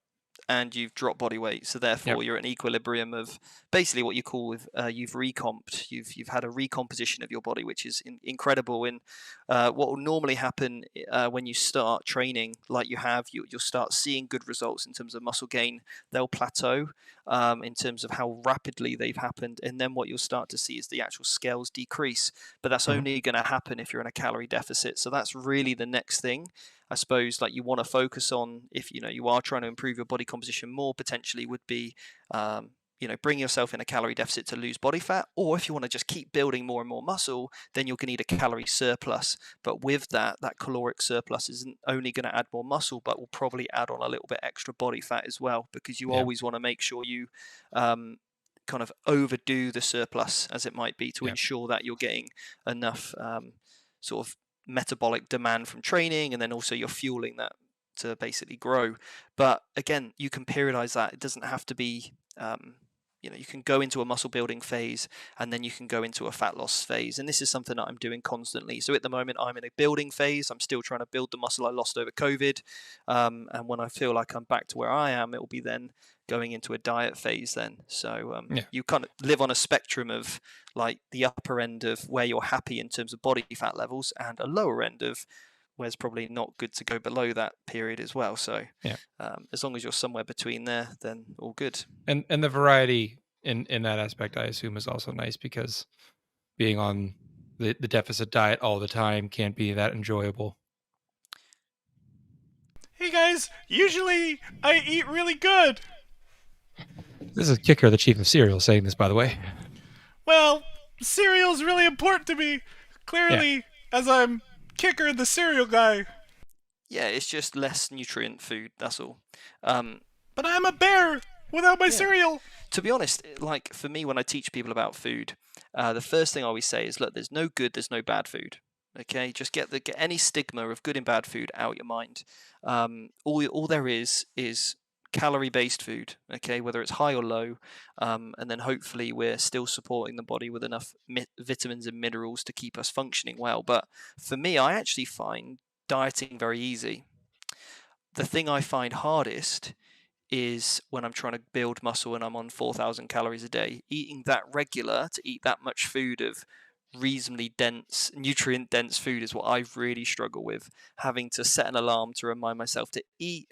And you've dropped body weight, so therefore you're at an equilibrium of basically what you call you've recomped. You've had a recomposition of your body, which is incredible. And what will normally happen when you start training, like you'll start seeing good results in terms of muscle gain. They'll plateau in terms of how rapidly they've happened, and then what you'll start to see is the actual scales decrease. But that's only going to happen if you're in a calorie deficit. So that's really the next thing. I suppose you want to focus on, if you are trying to improve your body composition more, potentially would be bring yourself in a calorie deficit to lose body fat, or if you want to just keep building more and more muscle, then you're going to need a calorie surplus. But with that caloric surplus isn't only going to add more muscle, but will probably add on a little bit extra body fat as well, because you always want to make sure you kind of overdo the surplus, as it might be, to ensure that you're getting enough sort of metabolic demand from training, and then also you're fueling that to basically grow. But again, you can periodize that. It doesn't have to be you can go into a muscle building phase and then you can go into a fat loss phase. And this is something that I'm doing constantly. So at the moment, I'm in a building phase. I'm still trying to build the muscle I lost over COVID. And when I feel like I'm back to where I am, it will be then going into a diet phase then. So you kind of live on a spectrum of like the upper end of where you're happy in terms of body fat levels and a lower end of where it's probably not good to go below that period as well. So as long as you're somewhere between there, then all good. And the variety in that aspect, I assume, is also nice, because being on the deficit diet all the time can't be that enjoyable. Hey guys, usually I eat really good. This is Kicker, the chief of cereal, saying this, by the way. Well, cereal is really important to me. Clearly, as I'm Kicker, the cereal guy. Yeah, it's just less nutrient food, that's all. But I'm a bear without my cereal. To be honest, like for me, when I teach people about food, the first thing I always say is, look, there's no good, there's no bad food. Okay, just get any stigma of good and bad food out your mind. All there is calorie-based food, okay, whether it's high or low, and then hopefully we're still supporting the body with enough vitamins and minerals to keep us functioning well. But for me, I actually find dieting very easy. The thing I find hardest is when I'm trying to build muscle and I'm on 4,000 calories a day. Eating that regular, to eat that much food of reasonably dense, nutrient-dense food is what I really struggle with. Having to set an alarm to remind myself to eat.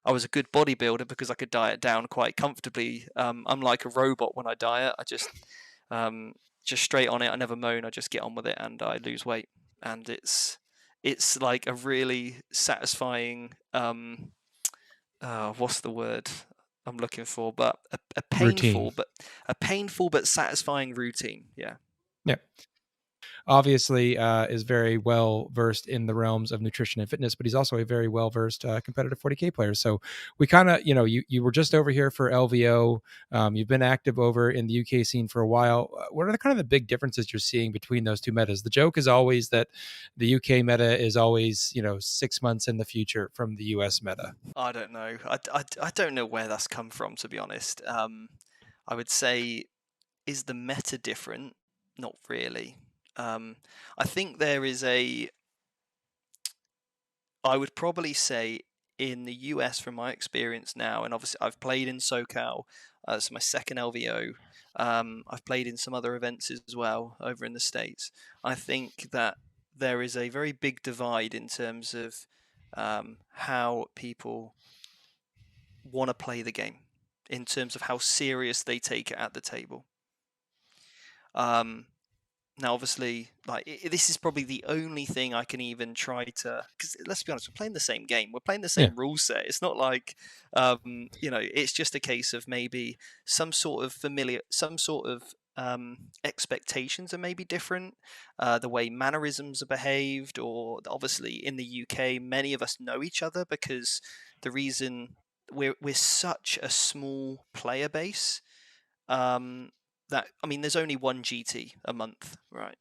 I was a good bodybuilder because I could diet down quite comfortably. I'm like a robot when I diet. I just straight on it. I never moan. I just get on with it and I lose weight. And it's like a really satisfying. What's the word I'm looking for? But a painful, but satisfying routine. Yeah. Yeah. Obviously is very well versed in the realms of nutrition and fitness, but he's also a very well versed competitive 40K player. So we kind of, you were just over here for LVO. You've been active over in the UK scene for a while. What are the kind of the big differences you're seeing between those two metas? The joke is always that the UK meta is always 6 months in the future from the US meta. I don't know. I don't know where that's come from, to be honest. I would say, is the meta different? Not really. I think there is I would probably say in the US, from my experience now, and obviously I've played in SoCal, it's my second LVO. I've played in some other events as well over in the States. I think that there is a very big divide in terms of how people want to play the game, in terms of how serious they take it at the table. Now, obviously, this is probably the only thing I can even try to, because let's be honest, we're playing the same game. We're playing the same rule set. It's not like, it's just a case of maybe some sort of expectations are maybe different. The way mannerisms are behaved, or obviously in the UK, many of us know each other because the reason we're such a small player base. There's only one GT a month, right?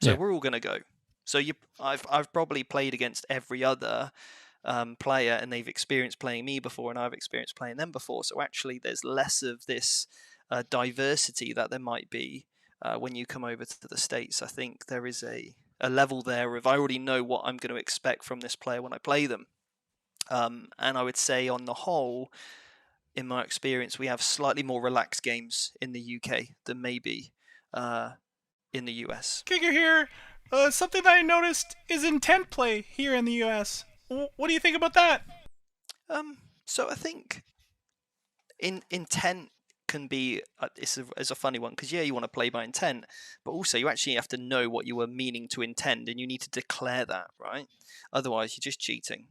So we're all going to go. So I've probably played against every other player, and they've experienced playing me before, and I've experienced playing them before. So actually, there's less of this diversity that there might be when you come over to the States. I think there is a level there of I already know what I'm going to expect from this player when I play them. And I would say on the whole, in my experience, we have slightly more relaxed games in the UK than maybe in the US. Kicker here. Something that I noticed is intent play here in the US. What do you think about that? So I think intent can be it's a funny one, because you want to play by intent, but also you actually have to know what you were meaning to intend, and you need to declare that, right? Otherwise, you're just cheating.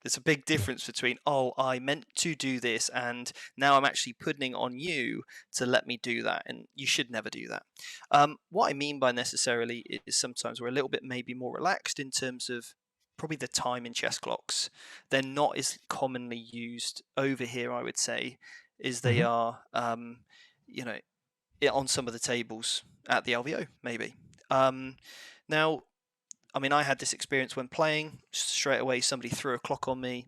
There's a big difference between, I meant to do this, and now I'm actually putting it on you to let me do that, and you should never do that. What I mean by necessarily is sometimes we're a little bit maybe more relaxed in terms of probably the time in chess clocks. They're not as commonly used over here, I would say, as they are, on some of the tables at the LVO, maybe. Now, I had this experience when playing. Straight away, somebody threw a clock on me,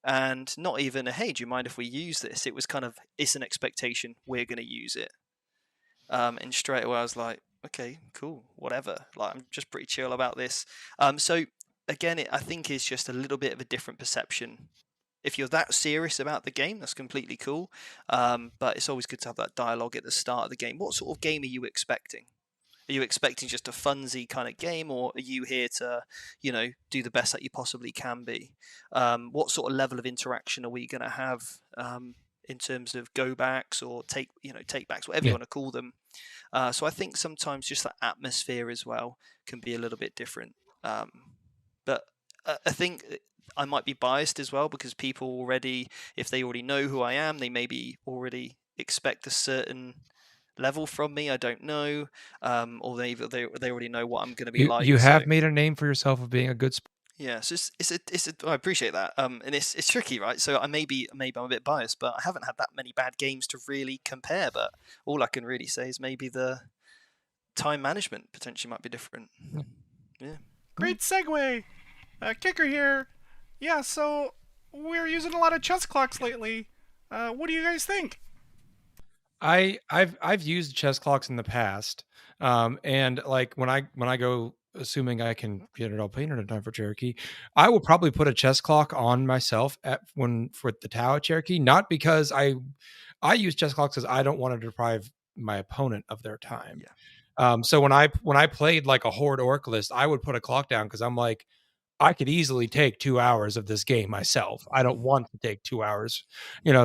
and not even a, hey, do you mind if we use this? It was kind of, it's an expectation, we're going to use it. And straight away I was like, okay, cool, whatever. Like, I'm just pretty chill about this. So again, I think it's just a little bit of a different perception. If you're that serious about the game, that's completely cool. But it's always good to have that dialogue at the start of the game. What sort of game are you expecting? Are you expecting just a funsy kind of game, or are you here to, do the best that you possibly can be? What sort of level of interaction are we going to have in terms of go backs or take backs, whatever you want to call them? So I think sometimes just that atmosphere as well can be a little bit different. But I think I might be biased as well, because people already, if they already know who I am, they maybe already expect a certain level from me. I don't know, or they already know what I'm going to be like. You have made a name for yourself of being a good sport. Yeah, so I appreciate that, and it's tricky, right? So maybe I'm a bit biased, but I haven't had that many bad games to really compare. But all I can really say is maybe the time management potentially might be different. Yeah. Great segue. Kicker here. Yeah, so we're using a lot of chess clocks lately. What do you guys think? I've used chess clocks in the past, and like when I go, assuming I can get it all painted in time for Cherokee, I will probably put a chess clock on myself for the Tau at Cherokee, not because I use chess clocks because I don't want to deprive my opponent of their time. Yeah. So when I played like a Horde Orc list, I would put a clock down because I'm like, I could easily take 2 hours of this game myself. I don't want to take 2 hours,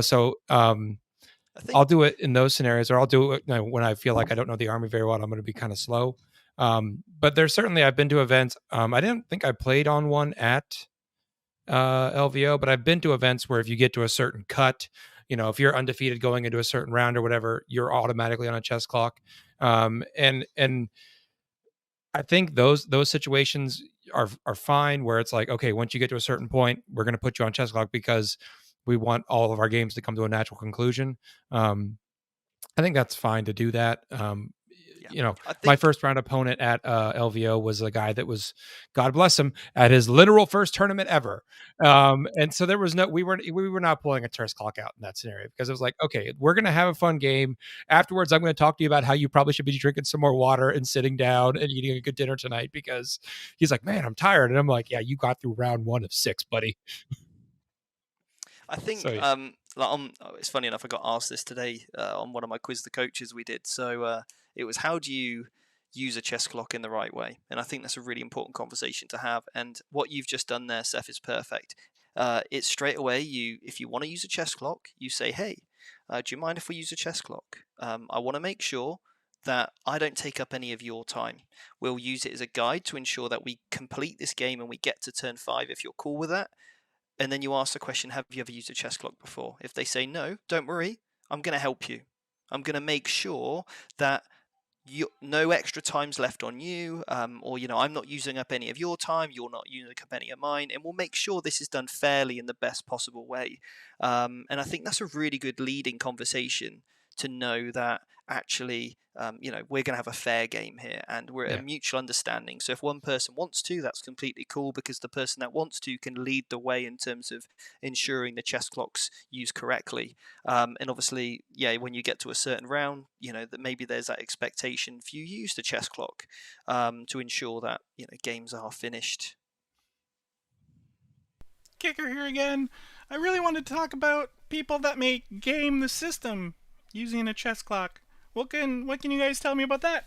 so I'll do it in those scenarios, or I'll do it when I feel like I don't know the army very well. I'm going to be kind of slow. But there's certainly, I've been to events. I didn't think I played on one at LVO, but I've been to events where if you get to a certain cut, if you're undefeated going into a certain round or whatever, you're automatically on a chess clock. And I think those situations are fine, where it's like, okay, once you get to a certain point, we're going to put you on chess clock because we want all of our games to come to a natural conclusion. I think that's fine to do that. My first round opponent at LVO was a guy that was, God bless him, at his literal first tournament ever. And so there was we were not pulling a chess clock out in that scenario, because it was like, okay, we're going to have a fun game. Afterwards, I'm going to talk to you about how you probably should be drinking some more water and sitting down and eating a good dinner tonight, because he's like, man, I'm tired. And I'm like, yeah, you got through round 1 of 6, buddy. I think it's funny enough, I got asked this today on one of my Quiz the Coaches we did. So it was, how do you use a chess clock in the right way? And I think that's a really important conversation to have. And what you've just done there, Seth, is perfect. It's straight away, if you want to use a chess clock, you say, hey, do you mind if we use a chess clock? I want to make sure that I don't take up any of your time. We'll use it as a guide to ensure that we complete this game and we get to turn 5 if you're cool with that. And then you ask the question, have you ever used a chess clock before? If they say no, don't worry, I'm going to help you. I'm going to make sure that no extra time's left on you, or I'm not using up any of your time, you're not using up any of mine, and we'll make sure this is done fairly in the best possible way. And I think that's a really good leading conversation to know that actually, we're going to have a fair game here, and we're at a mutual understanding. So if one person wants to, that's completely cool, because the person that wants to can lead the way in terms of ensuring the chess clock's used correctly. And obviously, when you get to a certain round, that maybe there's that expectation if you use the chess clock to ensure that games are finished. Kicker here again. I really wanted to talk about people that make game the system using a chess clock. What can you guys tell me about that?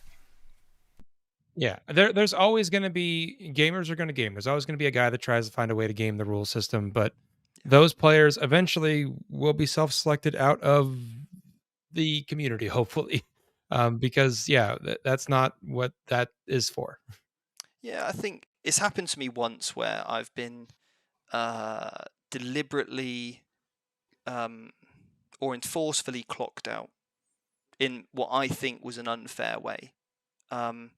Yeah, there's always going to be, gamers are going to game. There's always going to be a guy that tries to find a way to game the rule system, but those players eventually will be self-selected out of the community, hopefully, because that's not what that is for. Yeah, I think it's happened to me once where I've been deliberately or forcefully clocked out in what I think was an unfair way. And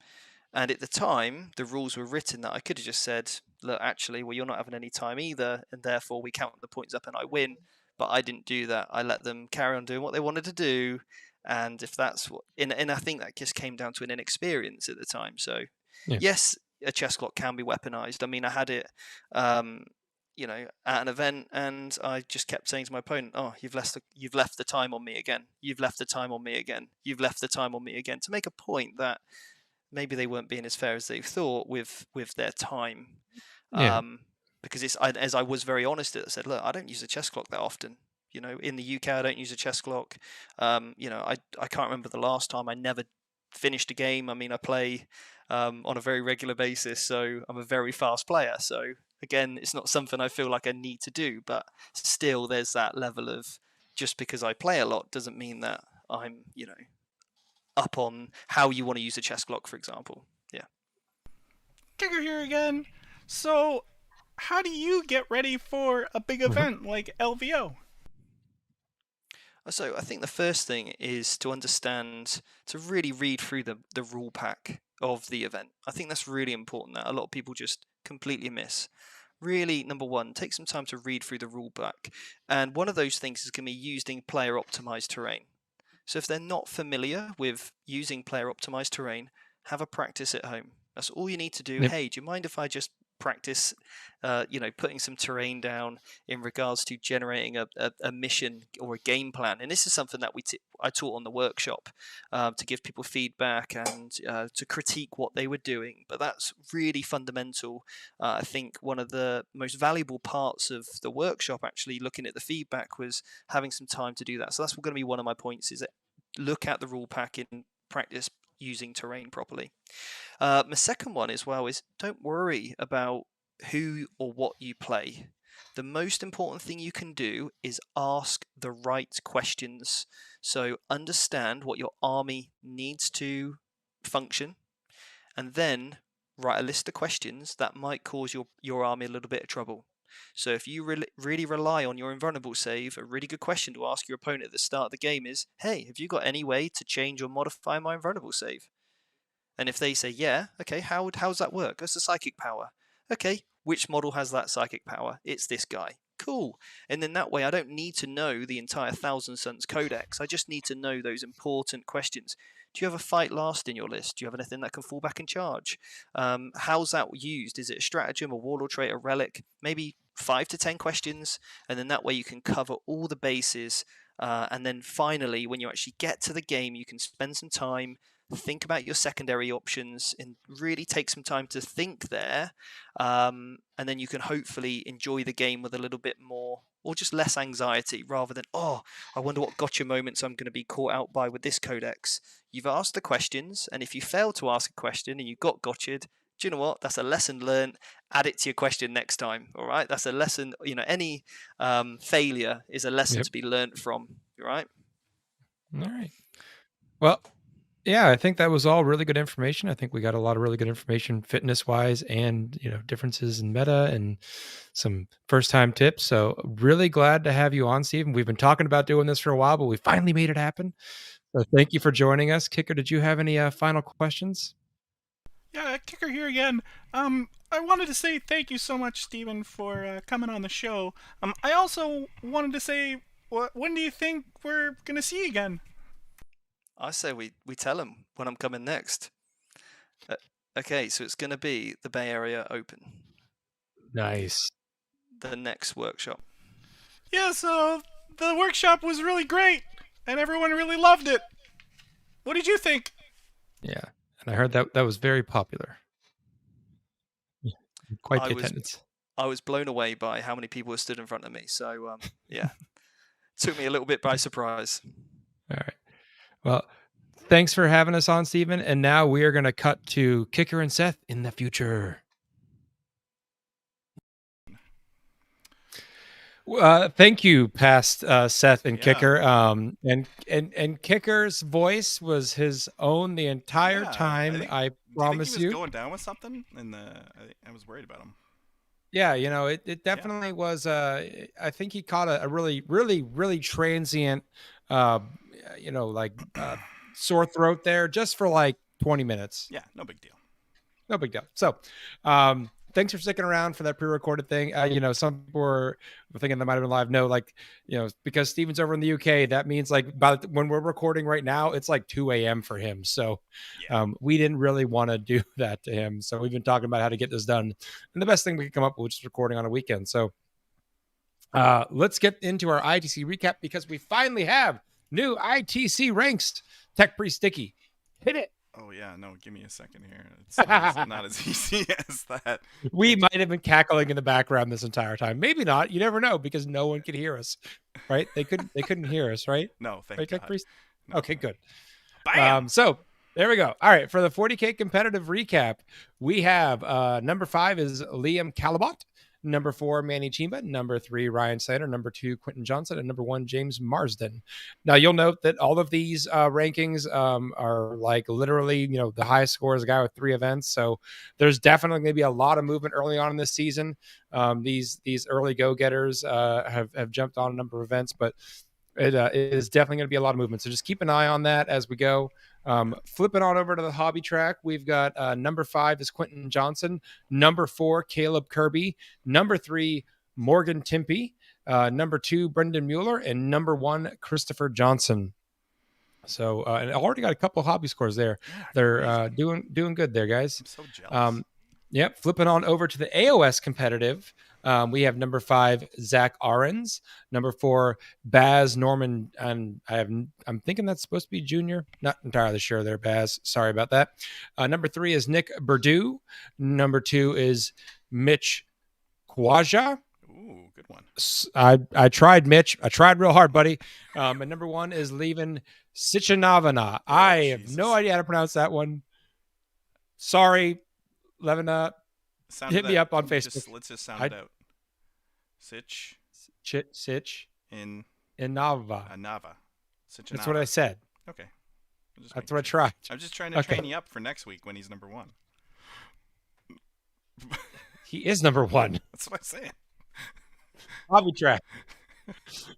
at the time, the rules were written that I could have just said, look, actually, well, you're not having any time either, and therefore we count the points up and I win. But I didn't do that. I let them carry on doing what they wanted to do. And if that's what, and I think that just came down to an inexperience at the time. So, yes, a chess clock can be weaponized. I mean, I had it, at an event, and I just kept saying to my opponent, "Oh, you've left the time on me again. You've left the time on me again. You've left the time on me again," to make a point that maybe they weren't being as fair as they thought with their time. Yeah. Because as I was very honest, I said, look, I don't use a chess clock that often. In the UK, I don't use a chess clock. I can't remember the last time I never finished a game. I mean, I play on a very regular basis, so I'm a very fast player. So again, it's not something I feel like I need to do, but still there's that level of, just because I play a lot doesn't mean that I'm, up on how you want to use a chess clock, for example. Yeah. Kicker here again. So, how do you get ready for a big event like LVO? So I think the first thing is to understand, to really read through the rule pack of the event. I think that's really important, that a lot of people just completely miss. Really, number one, take some time to read through the rule pack. And one of those things is going to be using player optimized terrain. So if they're not familiar with using player optimized terrain, have a practice at home. That's all you need to do. Yep. Hey, do you mind if I just practice, putting some terrain down in regards to generating a mission or a game plan? And this is something that I taught on the workshop, to give people feedback and to critique what they were doing. But that's really fundamental. I think one of the most valuable parts of the workshop, actually looking at the feedback, was having some time to do that. So that's going to be one of my points, is that look at the rule pack in practice using terrain properly. My second one as well is, don't worry about who or what you play. The most important thing you can do is ask the right questions. So understand what your army needs to function, and then write a list of questions that might cause your army a little bit of trouble. So if you really rely on your invulnerable save, a really good question to ask your opponent at the start of the game is, hey, have you got any way to change or modify my invulnerable save? And if they say, yeah, okay, how's that work? That's a psychic power. Okay, which model has that psychic power? It's this guy. Cool. And then that way I don't need to know the entire Thousand Suns Codex. I just need to know those important questions. Do you have a fight last in your list? Do you have anything that can fall back and charge? How's that used? Is it a stratagem, a warlord trait, a relic? Maybe 5 to 10 questions, and then that way you can cover all the bases. And then finally, when you actually get to the game, you can spend some time, think about your secondary options, and really take some time to think there. And then you can hopefully enjoy the game with a little bit more, or just less anxiety, rather than, oh, I wonder what gotcha moments I'm going to be caught out by with this codex. You've asked the questions, and if you fail to ask a question and you got gotcha'd, do you know what? That's a lesson learned. Add it to your question next time. All right. That's a lesson. Any failure is a lesson to be learned from. All right. All right. Well, yeah, I think that was all really good information. I think we got a lot of really good information fitness wise, and, differences in meta and some first time tips. So really glad to have you on, Stephen. We've been talking about doing this for a while, but we finally made it happen. So thank you for joining us. Kicker, did you have any final questions? Yeah, Kicker here again. I wanted to say thank you so much, Stephen, for coming on the show. I also wanted to say, when do you think we're going to see you again? I say we tell them when I'm coming next. Okay, so it's going to be the Bay Area Open. Nice. The next workshop. Yeah, so the workshop was really great, and everyone really loved it. What did you think? Yeah, and I heard that was very popular. Yeah, quite the attendance. I was blown away by how many people stood in front of me. So, yeah, took me a little bit by surprise. All right. Well, thanks for having us on, Stephen. And now we are going to cut to Kicker and Seth in the future. Thank you, past Seth and Kicker. And Kicker's voice was his own the entire time. I promise you. He was going down with something, and I was worried about him. Yeah, it definitely was. I think he caught a really, really, really transient, sore throat there, just for like 20 minutes. Yeah, no big deal. No big deal. So, thanks for sticking around for that pre-recorded thing. Some people were thinking that might have been live. No, because Steven's over in the UK, that means when we're recording right now, it's like 2 a.m. for him. So we didn't really want to do that to him. So we've been talking about how to get this done. And the best thing we could come up with was just recording on a weekend. So Let's get into our ITC recap because we finally have new ITC ranks. Tech Priest Dickie, hit it. Oh yeah, no, give me a second here. It's not as easy as that. We might have been cackling in the background this entire time. Maybe not. You never know because no one could hear us, right? They couldn't hear us, right? No, thank right, God. Tech Priest? No. Okay, good. Bam! So there we go. All right, for the 40K competitive recap, we have number 5 is Liam Calabot, number 4 Manny Chimba, number 3 Ryan Slater, number 2 Quentin Johnson, and number 1 James Marsden. Now you'll note that all of these rankings are like literally, the highest score is a guy with 3 events. So there's definitely going to be a lot of movement early on in this season. These early go-getters have jumped on a number of events, but it is definitely going to be a lot of movement. So just keep an eye on that as we go. Flipping on over to the hobby track, we've got number 5 is Quentin Johnson, number 4 Caleb Kirby, number 3 Morgan Timpey, number 2 Brendan Mueller, and number 1 Christopher Johnson. So and I already got a couple of hobby scores there. Yeah, They're doing good there, guys. I'm so jealous. Yep. Flipping on over to the AOS competitive, we have number 5 Zach Ahrens, number 4 Baz Norman, and I'm thinking that's supposed to be junior. Not entirely sure there, Baz. Sorry about that. Number 3 is Nick Burdew. Number 2 is Mitch Kwaja. Ooh, good one. I tried, Mitch. I tried real hard, buddy. And number 1 is Levin Sichanavana. I have no idea how to pronounce that one. Sorry. Levina, hit me up on Facebook. Let's just sound it out. Sitch. In Nava. Nava. That's what I said. Okay. That's what I tried. I'm just trying to train you up for next week when he's number 1. He is number 1. That's what I'm saying. Hobby track.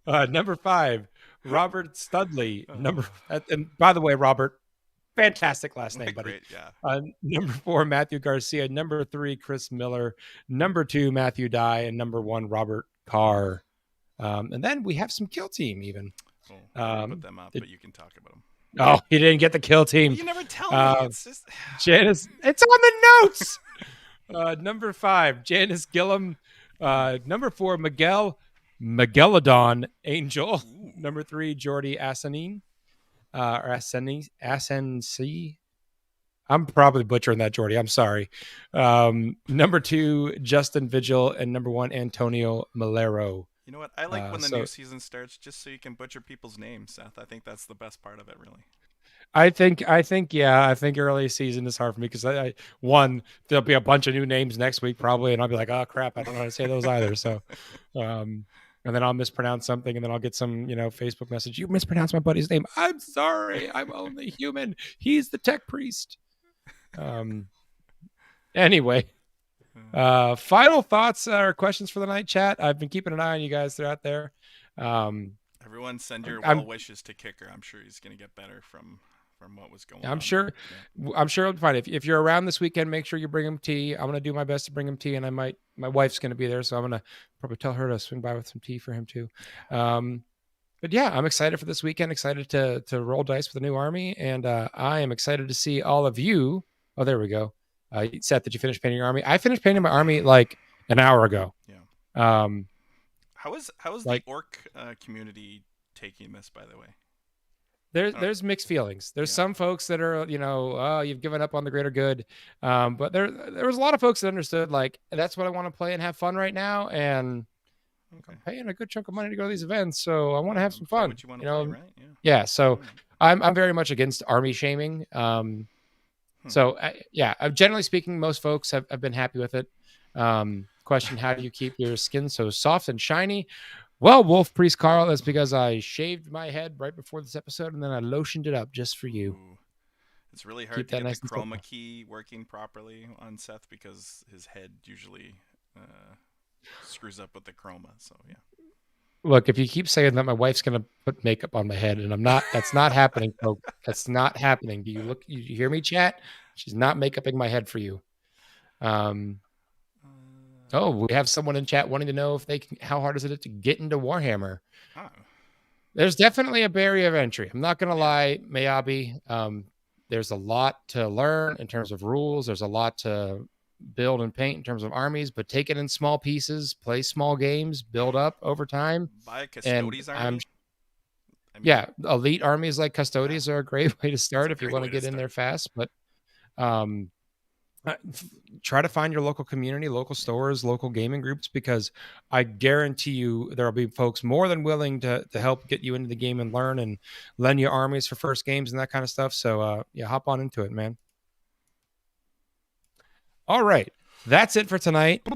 Number 5, Robert Studley. And by the way, Robert, fantastic last name, buddy. Great, yeah. Number 4, Matthew Garcia. Number 3, Chris Miller. Number 2, Matthew Dye. And number 1, Robert Carr. And then we have some kill team even. Well, put them up, but you can talk about them. Oh, he didn't get the kill team. You never tell me. It's just Janice. It's on the notes. Number 5, Janice Gillum. Number 4, Migueladon Angel. Ooh. Number 3, Jordy Asanin. Or Asensi. I'm probably butchering that, Jordy. I'm sorry. Number 2, Justin Vigil, and number 1, Antonio Malero. You know what? I like when the new season starts, just so you can butcher people's names, Seth. I think that's the best part of it, really. I think early season is hard for me because there'll be a bunch of new names next week probably, and I'll be like, oh crap, I don't know how to say those either. So, and then I'll mispronounce something, and then I'll get some, Facebook message. You mispronounced my buddy's name. I'm sorry. I'm only human. He's the tech priest. Anyway, final thoughts or questions for the night, chat. I've been keeping an eye on you guys throughout there. Everyone send your well wishes to Kicker. I'm sure he's going to get better from what was going on. I'm sure it'll be fine. If you're around this weekend, make sure you bring him tea. I'm going to do my best to bring him tea, and my wife's going to be there, so I'm going to probably tell her to swing by with some tea for him too. But yeah, I'm excited for this weekend, excited to roll dice with the new army, and I am excited to see all of you. Oh, there we go. Seth, did you finish painting your army? I finished painting my army like an hour ago. Yeah. How is the orc community taking this, by the way? There's mixed feelings. There's some folks that are, you've given up on the greater good. But there was a lot of folks that understood, like, that's what I want to play and have fun right now. And I'm paying a good chunk of money to go to these events, so I want to have some fun. What you want to play, right? Yeah. So I'm very much against army shaming. So generally speaking, most folks have been happy with it. Question: how do you keep your skin so soft and shiny? Well, Wolf Priest Carl, that's because I shaved my head right before this episode, and then I lotioned it up just for you. Ooh. It's really hard to get the chroma key working properly on Seth because his head usually screws up with the chroma. So yeah. Look, if you keep saying that, my wife's gonna put makeup on my head, and I'm not. That's not happening, folks. That's not happening. Do you look? You hear me, chat? She's not make-upping my head for you. Oh, we have someone in chat wanting to know if how hard is it to get into Warhammer? Oh. There's definitely a barrier of entry. I'm not going to lie, Mayabi. There's a lot to learn in terms of rules. There's a lot to build and paint in terms of armies, but take it in small pieces, play small games, build up over time. Buy a Custodes army. Yeah, elite armies like Custodes are a great way to start if you want to get in there fast. But try to find your local community, local stores, local gaming groups, because I guarantee you there will be folks more than willing to help get you into the game and learn and lend you armies for first games and that kind of stuff. So yeah, hop on into it, man. All right. That's it for tonight.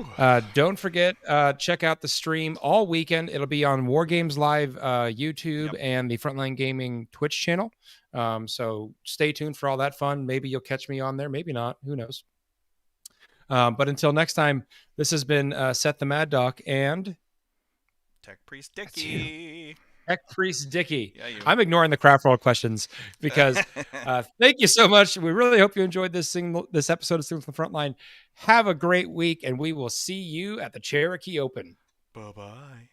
Don't forget, check out the stream all weekend. It'll be on War Games Live YouTube and the Frontline Gaming Twitch channel. So stay tuned for all that fun. Maybe you'll catch me on there. Maybe not. Who knows? But until next time, this has been Seth the Mad Doc and Tech Priest Dickie. Tech Priest Dickie. Yeah, I'm ignoring the craft roll questions because thank you so much. We really hope you enjoyed this episode of Signals from the Frontline. Have a great week, and we will see you at the Cherokee Open. Bye-bye.